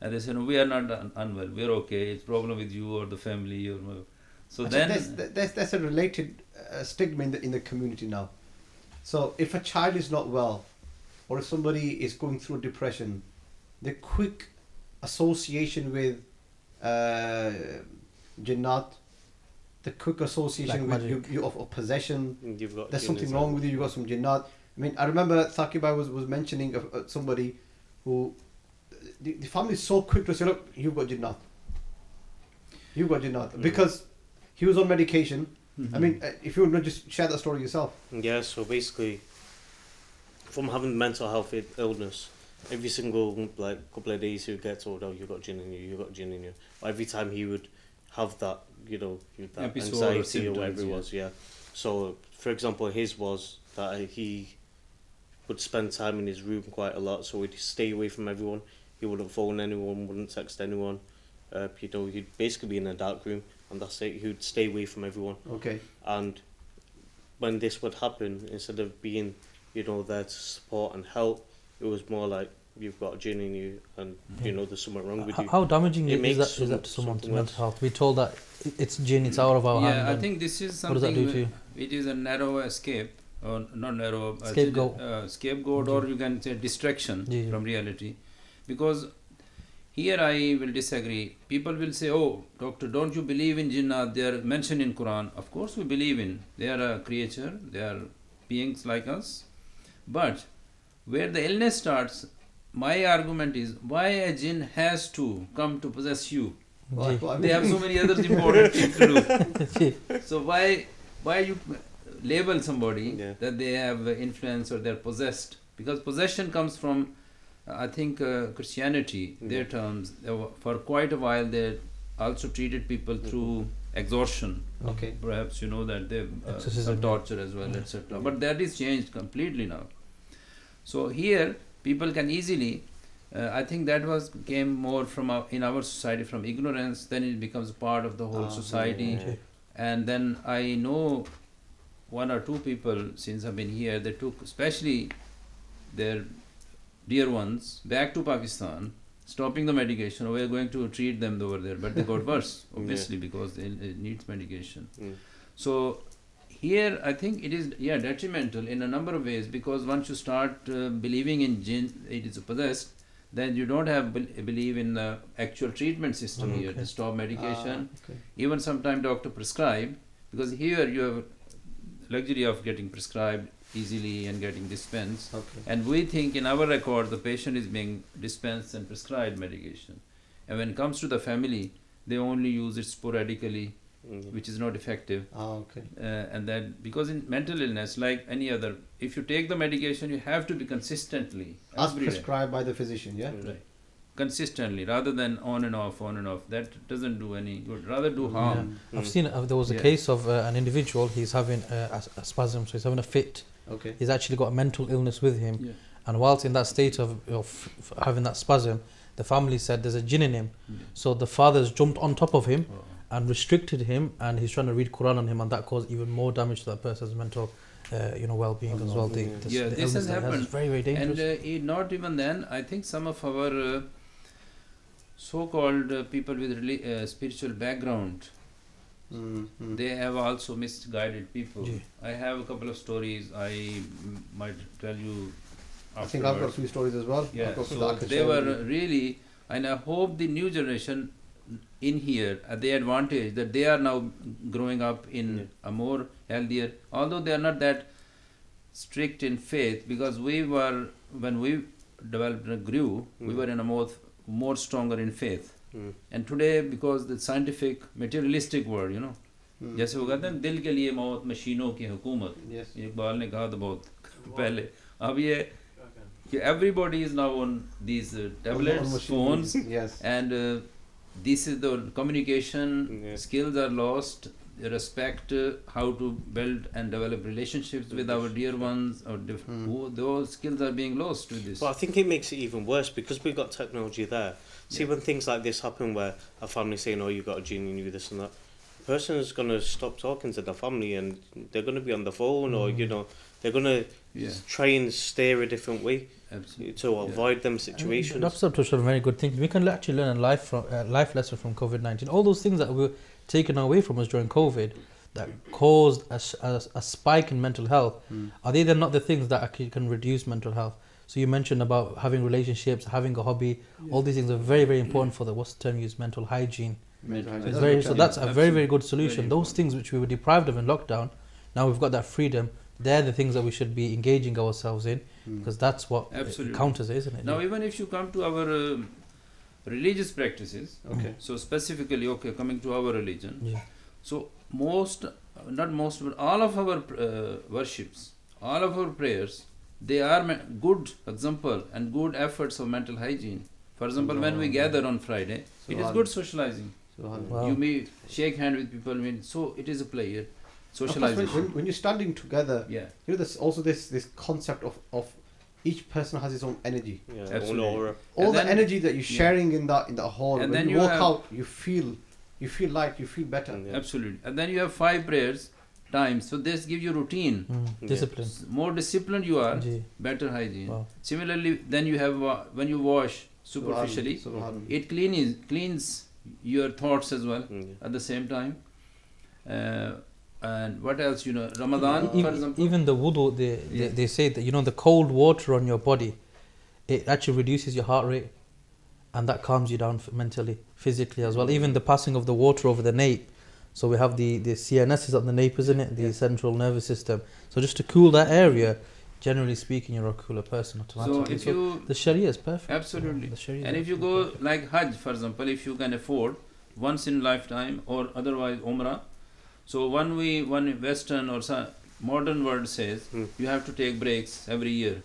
and they say, no, we are not unwell, we are okay, it's problem with you or the family or so. Actually, Then that's a related stigma in the community now. So if a child is not well, or if somebody is going through depression, the quick association with jinnat, the quick association Black with magic. you of possession, You've got there's Jinns something as wrong well. with you, you got some jinnat. I mean, I remember Saqib was mentioning of somebody who, the family is so quick to say, look, you've got jinnat. You've got jinnat. Because he was on medication. I mean, if you would not just share that story yourself. Yeah, so basically, from having mental health illness, every single couple of days he would get told, oh, you've got jinn in you, you've got jinn in you. Every time he would have that, that Episode or anxiety or whatever it symptoms, was, yeah. So, for example, his was that he would spend time in his room quite a lot, so he'd stay away from everyone. He wouldn't phone anyone, wouldn't text anyone. He'd basically be in a dark room, and that's it. He would stay away from everyone. Okay. And when this would happen, instead of being, there to support and help, it was more like, you've got a jinn in you, and there's something wrong with you. How damaging It is makes that to someone's something mental worse. health? We're told that it's jinn, it's out of our hand. yeah, I and think this is what does that something do to you? it is a narrow escape, or not narrow, Scapegoat. Scapegoat, or you can say distraction Yeah. from reality. Because here I will disagree. People will say, oh, doctor, don't you believe in jinnat? They are mentioned in Quran. Of course we believe in. They are a creature, they are beings like us. But where the illness starts, my argument is, why a jinn has to come to possess you? They have so many other important things to do. So why you label somebody that they have influence or they're possessed? Because possession comes from, I think, Christianity, their terms. For quite a while they also treated people through extortion. Okay. Perhaps you know that they Exorcism, torture as well, etc. But that is changed completely now. So here people can easily, I think that came more from in our society from ignorance. Then it becomes part of the whole society. Yeah. And then I know one or two people since I've been here, they took especially their dear ones back to Pakistan, stopping the medication. We are going to treat them over there, but they got worse, obviously, because it needs medication. So here I think it is detrimental in a number of ways, because once you start believing in jinn, it is possessed, then you don't have believe in the actual treatment system here to stop medication. Even sometimes doctor prescribe, because here you have luxury of getting prescribed easily and getting dispensed. And we think in our record the patient is being dispensed and prescribed medication. And when it comes to the family, they only use it sporadically which is not effective. Okay. And then, because in mental illness, like any other, if you take the medication, you have to be consistently As every day. prescribed by the physician, yeah? Right. Consistently, rather than on and off. That doesn't do any good. Rather do harm. I've seen there was a Yeah. case of an individual. He's having a spasm, so he's having a fit. Okay. He's actually got a mental illness with him, Yeah. and whilst in that state of having that spasm, the family said there's a jinn in him. Yeah. So the father's jumped on top of him Oh. and restricted him, and he's trying to read Quran on him, and that caused even more damage to that person's mental, well-being as well. The Yeah, the this illness has that he has happened. is very, very dangerous. And not even then, I think some of our so-called people with spiritual background, they have also misguided people. Ji. I have a couple of stories I might tell you I think I've got a afterwards. few stories as well. Yeah, I've got a few so that I can they share with were you. really, and I hope the new generation in here at the advantage that they are now growing up in a more healthier, although they are not that strict in faith, because when we developed and grew, we were in a more stronger in faith. And today, because the scientific materialistic world, जैसे वो कहते हैं दिल के लिए मौत मशीनों की हुकूमत, Yes. इकबाल ने कहा था बहुत पहले. अब ये कि everybody is now on these tablets, On phones, Yes. and this is the communication skills are lost. Respect, how to build and develop relationships with our dear ones, or those skills are being lost with this. But I think it makes it even worse because we've got technology there. See, when things like this happen, where a family saying, "Oh, you got a genie, you this and that," the person is going to stop talking to the family, and they're going to be on the phone, or they're going to try and steer a different way Absolutely. to avoid them situations. Doctor touched on very good things. We can actually learn a life lesson from COVID-19. All those things that were taken away from us during COVID that caused a spike in mental health, are they then not the things that actually can reduce mental health? So you mentioned about having relationships, having a hobby. All these things are very, very important for what's the term used, mental hygiene. So that's a very, very good solution. Those things which we were deprived of in lockdown, now we've got that freedom. They're the things that we should be engaging ourselves in, because that's what counters it, isn't it? Now, even if you come to our religious practices, so specifically, coming to our religion, so not most, but all of our worships, all of our prayers, they are good example and good efforts of mental hygiene. For example, when we gather on Friday, it is good socializing. Wow. You may shake hand with people, so it is a play, socialization. When you're standing together, Yeah, there's also this concept of each person has his own energy. Yeah, Absolutely. own aura. All And the then- energy that you're sharing in that hall. And When then you you walk have- out, you feel light, you feel better. Yeah. absolutely. And then you have 5 prayers times, so this gives you routine. Discipline. More disciplined you are, Ji. better hygiene. Wow. Similarly, then you have when you wash superficially, Subhanallah. it cleans your thoughts as well at the same time. And what else? Ramadan, for example. Even the wudu, they say that the cold water on your body, it actually reduces your heart rate, and that calms you down mentally, physically as well. Even the passing of the water over the nape. So we have the CNS is on the nape, isn't it? The central nervous system. So just to cool that area, generally speaking, you're a cooler person automatically. So if the Sharia is perfect. Absolutely. The Sharia And is if you go like Hajj, for example, if you can afford once in lifetime, or otherwise Umrah. So one Western or modern world says you have to take breaks every year.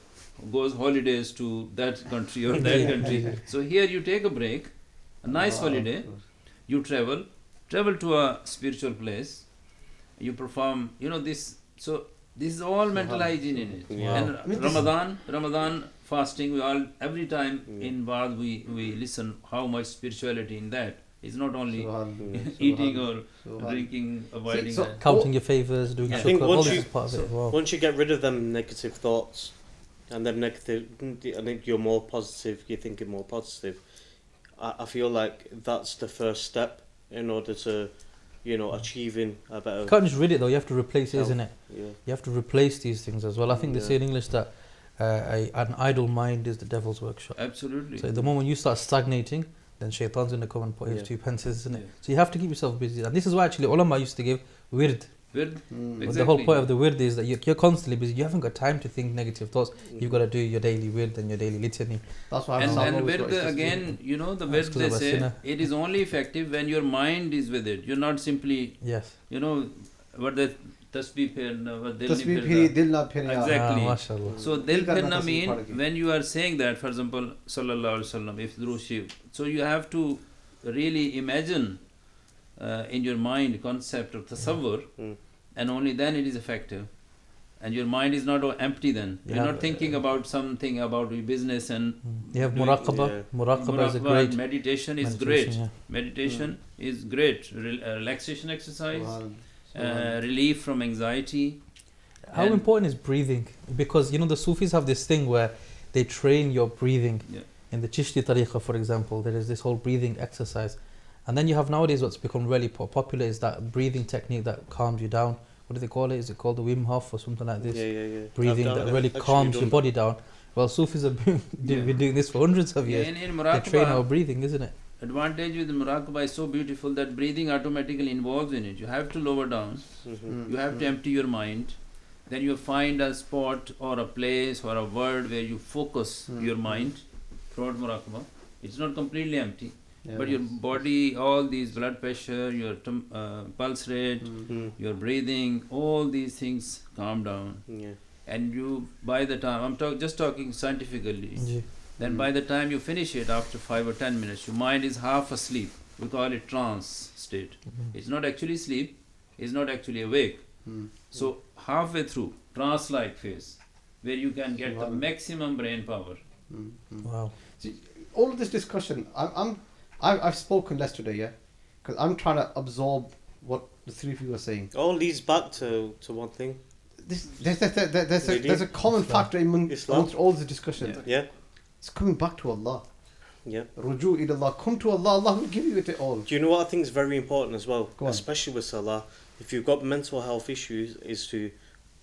Goes holidays to that country or that country. So here you take a break, a nice holiday. You travel to a spiritual place. You perform. This. So this is all mental hygiene in it. Yeah. And Ramadan fasting. We all every time in Baad we listen how much spirituality in that. It's not only eating or drinking, avoiding that. counting your favors, doing I think shukr, all once this you- is part of it. Wow. Once you get rid of them negative thoughts, and them negative, I think you're more positive. You're thinking more positive. I feel like that's the first step in order to, achieving a better. You can't just read it though, you have to replace it, isn't it? Yeah. You have to replace these things as well. I think they say in English that an idle mind is the devil's workshop. Absolutely. So the moment you start stagnating, then shaitan's going to come and put his 2 pences, isn't it? Yeah. So you have to keep yourself busy. And this is why actually ulama used to give wird Wird. Mm. But the whole Exactly. point of the wird is that you're constantly busy. You haven't got time to think negative thoughts. You've got to do your daily wird and your daily litany. That's why And always wird got is again, you know, the That's wird 'cause they of a say, sinner. it is only effective when your mind is with it. You're not simply, Yes. you know, what the tasbih phirna, what dil nahi tasbih phirda. phiri, dil na phiri. Exactly. MashaAllah. So dil Dil karna phirna tasbih mean padh ke. when you are saying that, for example, sallallahu alaihi wasallam, if Drushi, so you have to really imagine in your mind concept of tasawwur, and only then it is effective. And your mind is not empty then. You're Yeah. not thinking about something about your business and You have doing- muraqabah. Yeah. Muraqabah is a Muraqabah, great meditation is meditation, great. yeah. Meditation is great. Relaxation exercise, Subhan. relief from anxiety. How And- important is breathing? Because you know the Sufis have this thing where they train your breathing. Yeah. In the Chishti tariqah, for example, there is this whole breathing exercise, and then you have nowadays what's become really popular is that breathing technique that calms you down. What do they call it? Is it called the Wim Hof or something like this? Yeah. Breathing I've that done- really actually calms done your body down. Well, Sufis have been, Yeah. been doing this for hundreds of Yeah, years. in They train muraqabah, our breathing, isn't it? advantage with muraqabah is so beautiful that breathing automatically involves in it. You have to lower down. Mhm. You have to empty your mind. Then you find a spot or a place or a word where you focus your mind throughout muraqabah. It's not completely empty, but your body, all these blood pressure, your pulse rate, your breathing, all these things calm down. Yeah. And you, by the time, just talking scientifically, Yeah. then by the time you finish it after 5 or 10 minutes, your mind is half asleep. We call it trance state. It's not actually sleep, it's not actually awake. So halfway through, trance-like phase, where you can get the maximum brain power. Wow. See, all of this discussion, I've spoken less today, yeah, because I'm trying to absorb what the three of you are saying. All leads back to one thing. There's a common factor amongst all the discussion. Yeah. It's coming back to Allah. Yeah. Ruju ilallah. Come to Allah. Allah will give you it all. Do you know what I think is very important as well? Go on. Especially with Salah. If you've got mental health issues, is to,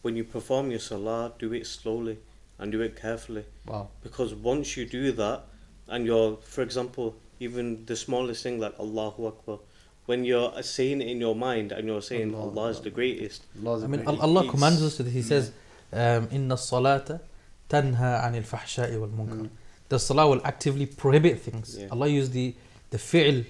when you perform your Salah, do it slowly and do it carefully. Wow. Because once you do that, and you're, for example, even the smallest thing like Allahu Akbar, when you're saying it in your mind and you're saying Allah is the greatest. I mean, Allah commands us to this. He says, "Inna salata tanha anil fahsha'i wal munkar." The salah will actively prohibit things. Yeah. Allah used the fi'l.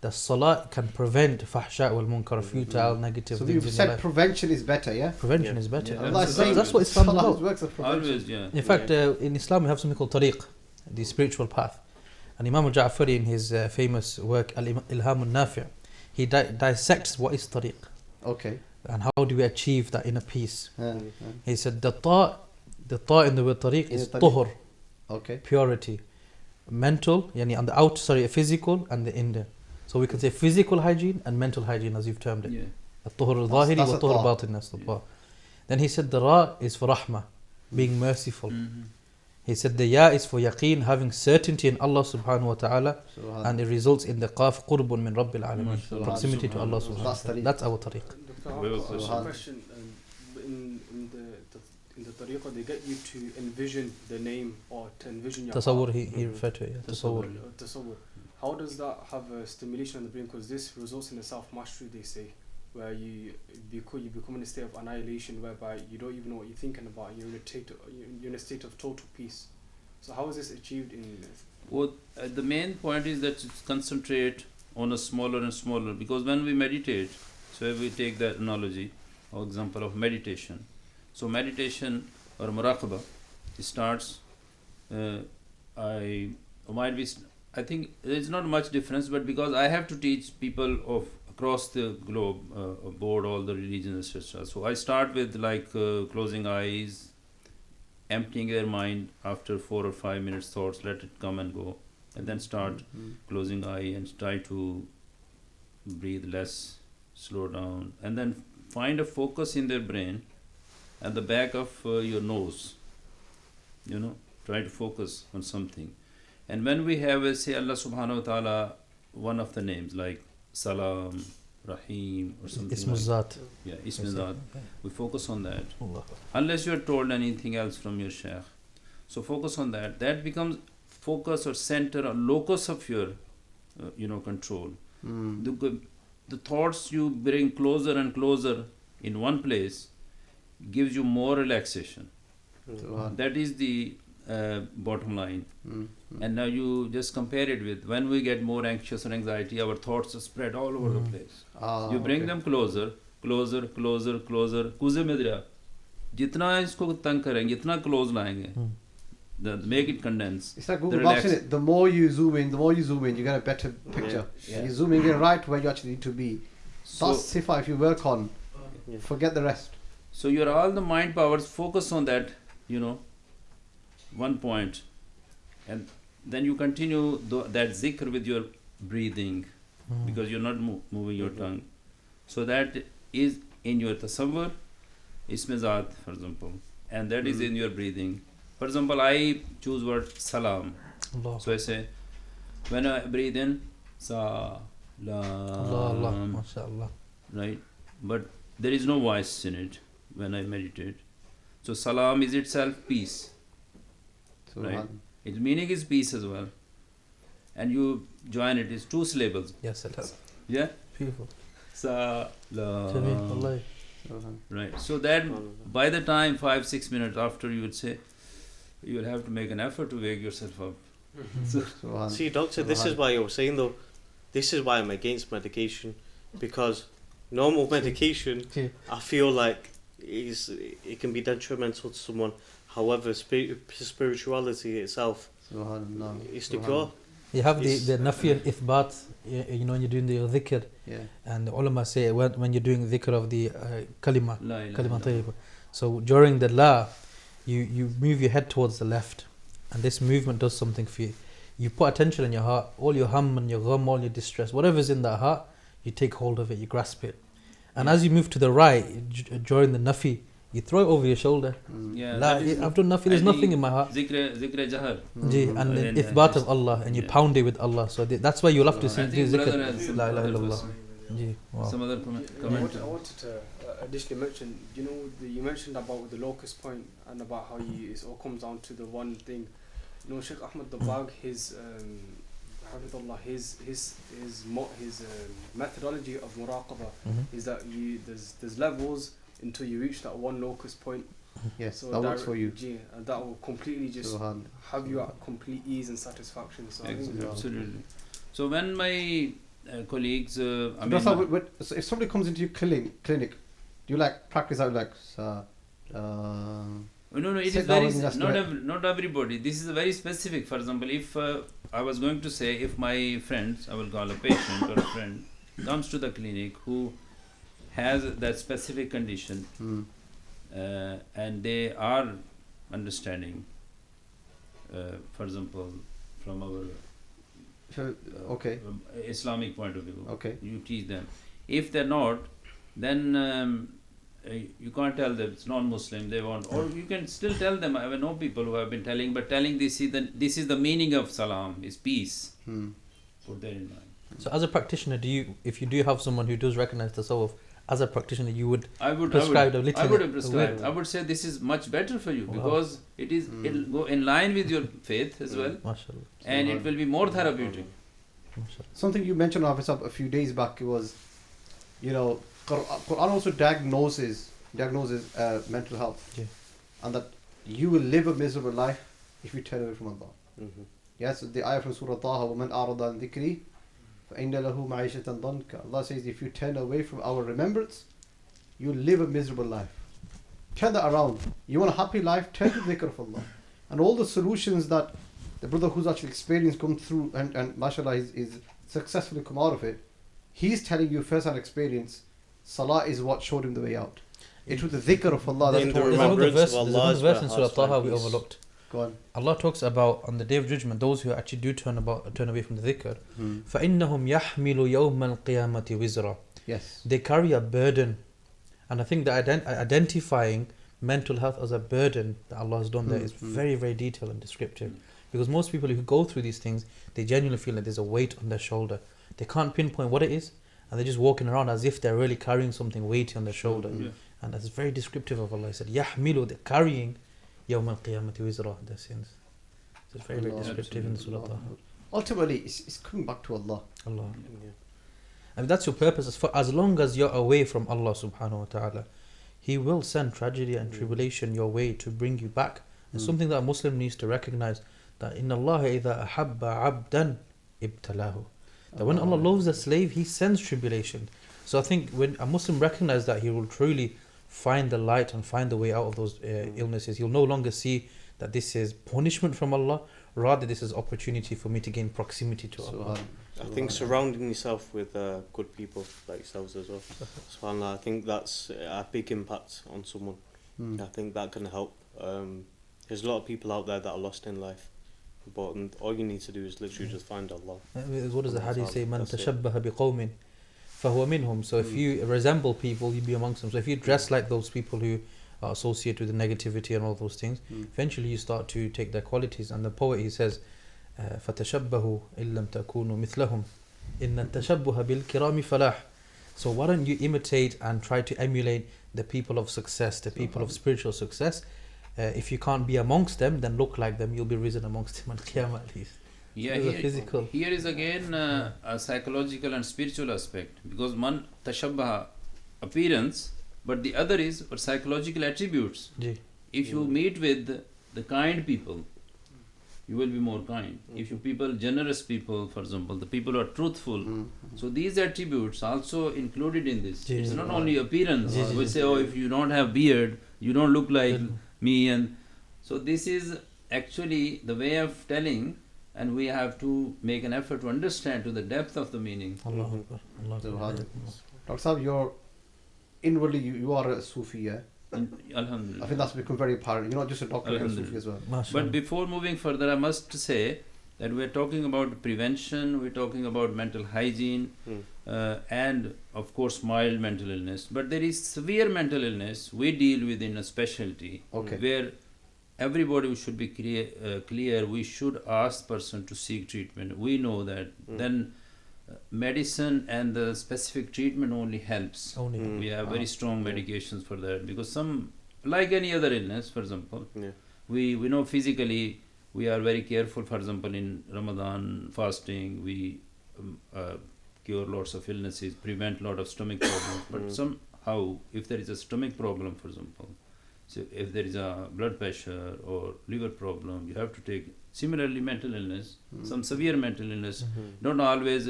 The salah can prevent fahsha wal munkar, futile, negative So things you've in your said life. prevention is better, yeah? Prevention Yeah. is better. Yeah. Allah is saying That's what Islam is Salah about. works of prevention. Always, yeah. In fact, in Islam we have something called tariq, the spiritual path. And Imam al-Ja'fari in his famous work Al-Ilham al-Nafi' he dissects what is tariq Okay. and how do we achieve that inner peace. Yeah. He said the ta in the word tariq is tariq. tuhur, Okay. purity, mental, yani on the out, physical and the inner. So we can say physical hygiene and mental hygiene as you've termed it. Yeah. الطهر الظاهري That's a والطهر ta. الباطن, that's the ta. Then he said the ra is for rahmah, being merciful. He said the ya is for yaqeen, having certainty in Allah subhanahu wa ta'ala, and it results in the qaf qurbun min rabbil alamin, Mashallah. proximity to Allah subhanahu wa That's ta'ala. tariq. That's our tariq. Dr. Very Hafiz, well a question. In the tariqah, they get you to envision the name or to envision your Tasawwur, he referred to it. Yeah. Tasawwur. tasawwur. How does that have a stimulation on the brain? Because this results in a self-mastery, they say, where you become in a state of annihilation, whereby you don't even know what you're thinking about. You're in a state of total peace. So how is this achieved in? Well, the main point is that it's concentrate on a smaller and smaller, because when we meditate, so if we take that analogy or example of meditation, so meditation or muraqabah, it starts, I think there's not much difference, but because I have to teach people of across the globe, aboard all the religions, etc. So I start with like closing eyes, emptying their mind after 4 or 5 minutes thoughts, let it come and go, and then start closing eye and try to breathe less, slow down, and then find a focus in their brain at the back of your nose, try to focus on something. And when we have say Allah subhanahu wa ta'ala, one of the names like Salam, Rahim or something Ismu like Zat. yeah, Ismu Zat, we focus on that. Allah. Unless you are told anything else from your Shaykh. So focus on that. That becomes focus or center or locus of your control. The thoughts you bring closer and closer in one place gives you more relaxation. Subhan. That is the bottom line. Mm. And now you just compare it with when we get more anxious or anxiety, our thoughts are spread all over the place. Ah, You bring okay. them closer. कूजे में दरिया जितना इसको तंग करेंगे जितना close लाएंगे, make it condense. It's like The Google relax- Maps, isn't it? The more you zoom in, you get a better picture. Yeah. You're zooming in right where you actually need to be. So, That's sifa if you work on. Yeah. Forget the rest. so your all the mind powers focus on that, one point, and then you continue that zikr with your breathing, because you're not moving your tongue. So that is in your tasawwur, isme zaat, for example, and that is in your breathing. For example, I choose word salam. Allah. So I say, when I breathe in, Allah, Allah, salam, mashallah. right? But there is no voice in it when I meditate. So salam is itself peace. Right. Subhan. Its meaning is peace as well. And you join it, it's 2 syllables. Yes, it is. Yeah? Beautiful. Salam. Wallahi. Subhan. Right. So that by the time 5-6 minutes after you would say, you will have to make an effort to wake yourself up. So, Subhan. See, doctor, this is why I was saying though, this is why I'm against medication, because normal medication, Yeah. I feel like it can be detrimental to someone. However, spirituality itself Subhanallah. is the Subhan. cure. You have It's- the nafi and ithbat, when you're doing the dhikr, Yeah. and the ulama say when you're doing dhikr of the kalima, la ilaha kalima illallah. tayyiba. So during the la, you move your head towards the left, and this movement does something for you. You put attention in your heart, all your hum and your gham, all your distress, whatever's in that heart, you take hold of it, you grasp it. And as you move to the right, during the nafi, you throw it over your shoulder. Yeah, La, that is I've done nafi, there's and nothing the in my heart. Zikr jahar. Ji, and And then then ithbat just- of Allah, and you yeah. pound it with Allah. So that's why you'll have to I do think brother has zikr. some La ilaha other illallah. question. Ji, wow. Some other I comment. wanted to additionally mention, you mentioned about the locust point and about how it all comes down to the one thing. Sheikh Ahmad Dabag, his Hafidullah, his methodology of muraqabah is that there's levels until you reach that one locust point. Yes, So that works for you. And that will completely just Subhan. have you at complete ease and satisfaction. So I think Absolutely. So when my colleagues, So that's how so if somebody comes into your clinic, do you like practice out like no, it sit is down very and just do it? not everybody. This is very specific. For example, if I was going to say, if my friends, I will call a patient or a friend, comes to the clinic who has that specific condition, and they are understanding, for example, from our okay. Islamic point of view, Okay. you teach them. If they're not, then you can't tell them it's non-Muslim. They want, or you can still tell them. I know people who have been telling, but telling this is the meaning of salam, is peace. Put that in mind. So as a practitioner, if you do have someone who does recognize tasawwuf, as a practitioner, you would I would prescribe have a prescribed. I would say this is much better for you because it'll go in line with your faith as well, mashallah. and it will be more therapeutic. Something you mentioned, Hafiz, a few days back, it was, Quran also diagnoses mental health, Yeah. and that you will live a miserable life if you turn away from Allah. Mhm. Yes, the ayah from Surah Taha, وَمَنْ أَعْرَضَ عَنْ ذِكْرِي فَإِنَّ لَهُ مَعِيشَةً ضَنْكَ. Allah says, if you turn away from our remembrance, you live a miserable life. Turn that around. You want a happy life, turn to dhikr of Allah. And all the solutions that the brother who's actually experienced come through, and mashallah, he's successfully come out of it, he's telling you first-hand experience, salah is what showed him the way out. It was the dhikr of Allah that In the told him. There's another remembrance verse, of there's Allah another is verse where in hearts Surah Taha find we peace. overlooked. Go on. Allah talks about on the day of judgment those who actually do turn away from the dhikr. فَإِنَّهُمْ يَحْمِلُ يَوْمَ الْقِيَامَةِ وِزْرًا. Yes. They carry a burden, and I think that identifying mental health as a burden that Allah has done there is very, very detailed and descriptive. Because most people who go through these things, they genuinely feel like there's a weight on their shoulder. They can't pinpoint what it is, and they're just walking around as if they're really carrying something weighty on their shoulder. Yeah. And that's very descriptive of Allah. He said, يَحْمِلُ, they're carrying يَوْمَ الْقِيَامَةِ وِزْرًا, their sins. So it's very, very Allah. descriptive in Surah Taha. Ultimately, it's coming back to Allah. Allah. Yeah. I mean, that's your purpose. As long as you're away from Allah subhanahu wa ta'ala, He will send tragedy and tribulation your way to bring you back. It's something that a Muslim needs to recognize, that inna Allah idha ahabba abdan ibtalahu. That when Allah loves a slave, He sends tribulation. So I think when a Muslim recognizes that, he will truly find the light and find the way out of those illnesses. He'll no longer see that this is punishment from Allah, rather this is opportunity for me to gain proximity to Allah. I think surrounding yourself with good people like yourselves as well. SubhanAllah, I think that's a big impact on someone. I think that can help. There's a lot of people out there that are lost in life, but all you need to do is literally just find Allah. What does the Hadith say? Man tashabbaha biqawmin fahuwa minhum. So if you resemble people, you be amongst them. So if you dress like those people who are associated with the negativity and all those things, eventually you start to take their qualities. And the poet, he says, فَتَشَبَّهُ إِن لَمْ تَكُونُوا مِثْلَهُم إِنَّ التَّشَبُّهَ بِالْكِرَامِ فَلَاحٌ. So why don't you imitate and try to emulate the people of success, the people of spiritual success? If you can't be amongst them, then look like them. You'll be risen amongst them at Qiyamah at least. Yeah, here is again a psychological and spiritual aspect, because one tashabbaha, appearance, but the other is psychological attributes. If you meet with the kind people, you will be more kind. If you people, generous people, for example, the people who are truthful, so these attributes also included in this. It's not only appearance. We say, oh, if you don't have beard, you don't look like me, and so this is actually the way of telling, and we have to make an effort to understand to the depth of the meaning. Dr. Sahib, you're inwardly you are a Sufi, yeah? Alhamdulillah. I think that's become very apparent. You're not just a doctor, you're a Sufi as well. But before moving further, I must say that we're talking about prevention, we're talking about mental hygiene, and of course mild mental illness. But there is severe mental illness we deal with in a specialty, where everybody should be clear. We should ask the person to seek treatment. We know that. Then medicine and the specific treatment only helps. We have very strong medications for that, because some, like any other illness, for example, we know physically we are very careful. For example, in Ramadan fasting, we cure lots of illnesses, prevent lot of stomach problems. But somehow, if there is a stomach problem, for example, so if there is a blood pressure or liver problem, you have to take. Similarly, mental illness, some severe mental illness, don't always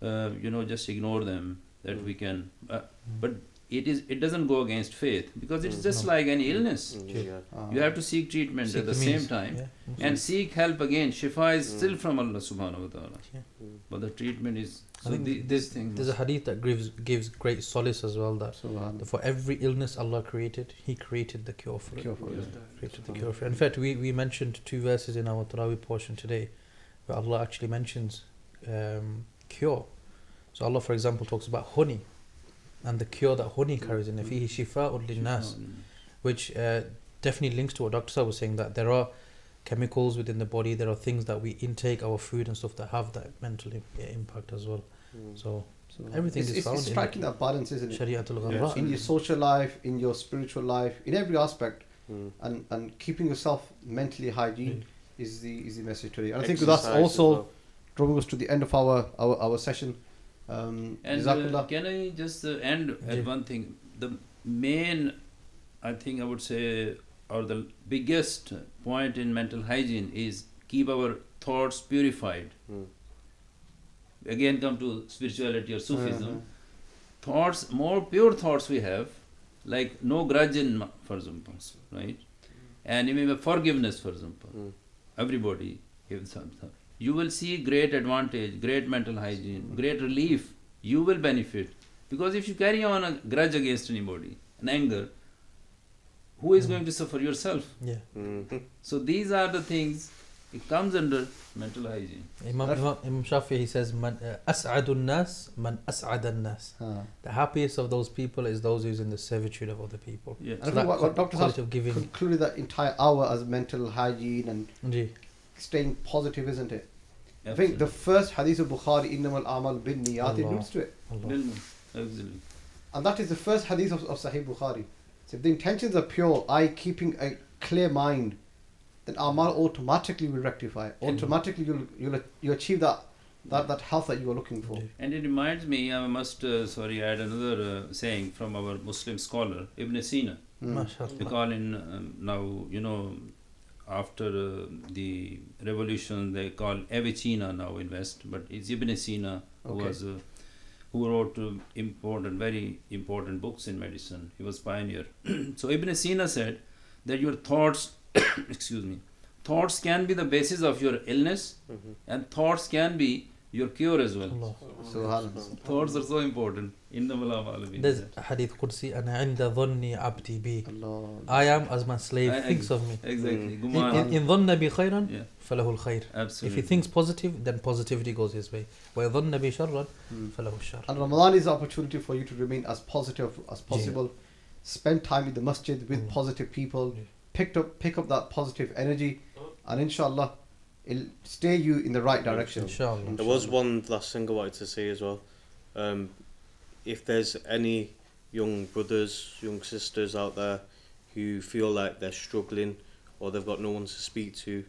just ignore them, that we can, but it doesn't go against faith, because it's just like any illness. You have to seek treatment at the same time, and seek help again. Shifa is still from Allah subhanahu wa ta'ala, but the treatment is, so I think there's a hadith that gives great solace as well, that for every illness Allah created, He created the cure for it. In fact, we mentioned 2 verses in our Tarawih portion today where Allah actually mentions cure. So Allah, for example, talks about honey and the cure that honey carries in it, fihi shifa'un linnas, which definitely links to what Dr. Sah was saying, that there are chemicals within the body, there are things that we intake, our food and stuff, that have that mental impact as well. So everything is found. It's striking that balance, isn't it? Shari'atul Gharra. In your social life, in your spiritual life, in every aspect, and keeping yourself mentally hygiene is the message today. And I think that's also drawing us to the end of our session. And can I just end at one thing? The main, I think I would say, or the biggest point in mental hygiene is keep our thoughts purified. Again, come to spirituality or Sufism. Thoughts, more pure thoughts we have, like no grudge in, for example, right? And even forgiveness, for example. Everybody gives something. You will see great advantage, great mental hygiene, great relief. You will benefit. Because if you carry on a grudge against anybody, an anger, who is going to suffer? Yourself. So these are the things, it comes under mental hygiene. Imam Shafi, he says, As'adun nas, man as'adan nas. The happiest of those people is those who's in the servitude of other people. So I think what Dr. Sahib concluded that entire hour as mental hygiene and staying positive, isn't it? Absolutely. I think the first hadith of Bukhari, innamal a'mal bin niyat, alludes to it. Absolutely. And that is the first hadith of Sahih Bukhari. So if the intentions are pure, keeping a clear mind, then amal automatically will rectify. Automatically you achieve that that health that you are looking for. And it reminds me, I must add another saying from our Muslim scholar Ibn Sina. MashaAllah. They call in now, after the revolution, they call Avicenna now in West, but it's Ibn Sina who wrote very important books in medicine. He was pioneer. So Ibn Sina said that your thoughts, thoughts can be the basis of your illness, and thoughts can be your cure as well. Allah. Subhanallah. Thoughts are so important. There's a hadith Qudsi, أَنَا عِنْدَ ظَنِّ عَبْدِي بِي. Allah. I am as my slave thinks of me. Exactly. In ظَنَّ بِي خَيْرًا Yeah. فَلَهُ الْخَيْرِ. Absolutely. If he thinks positive, then positivity goes his way. وَيَظَنَّ بِي شَرًّا فَلَهُ الشَّرُّ. And Ramadan is an opportunity for you to remain as positive as possible. Spend time in the masjid with positive people. Pick up that positive energy, and inshallah, it'll steer you in the right direction. Inshallah. There was one last thing I wanted to say as well. If there's any young brothers, young sisters out there who feel like they're struggling or they've got no one to speak to,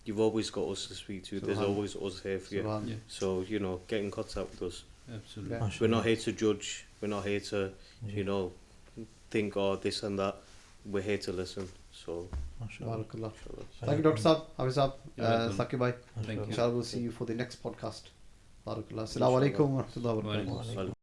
you've always got us to speak to. There's always us here for you. Yeah. So, get in contact with us. Absolutely. Yeah. We're not here to judge. We're not here to, think, this and that. We're here to listen. So, MashaAllah. Barakallah. Thank you, Dr. Saab, Hafiz Saab, You're welcome. Saqib bhai. Thank you. Inshallah, we'll see you for the next podcast. Barakallah. Assalamu alaikum wa rahmatullahi wa barakatuh. Wa alaikum assalam.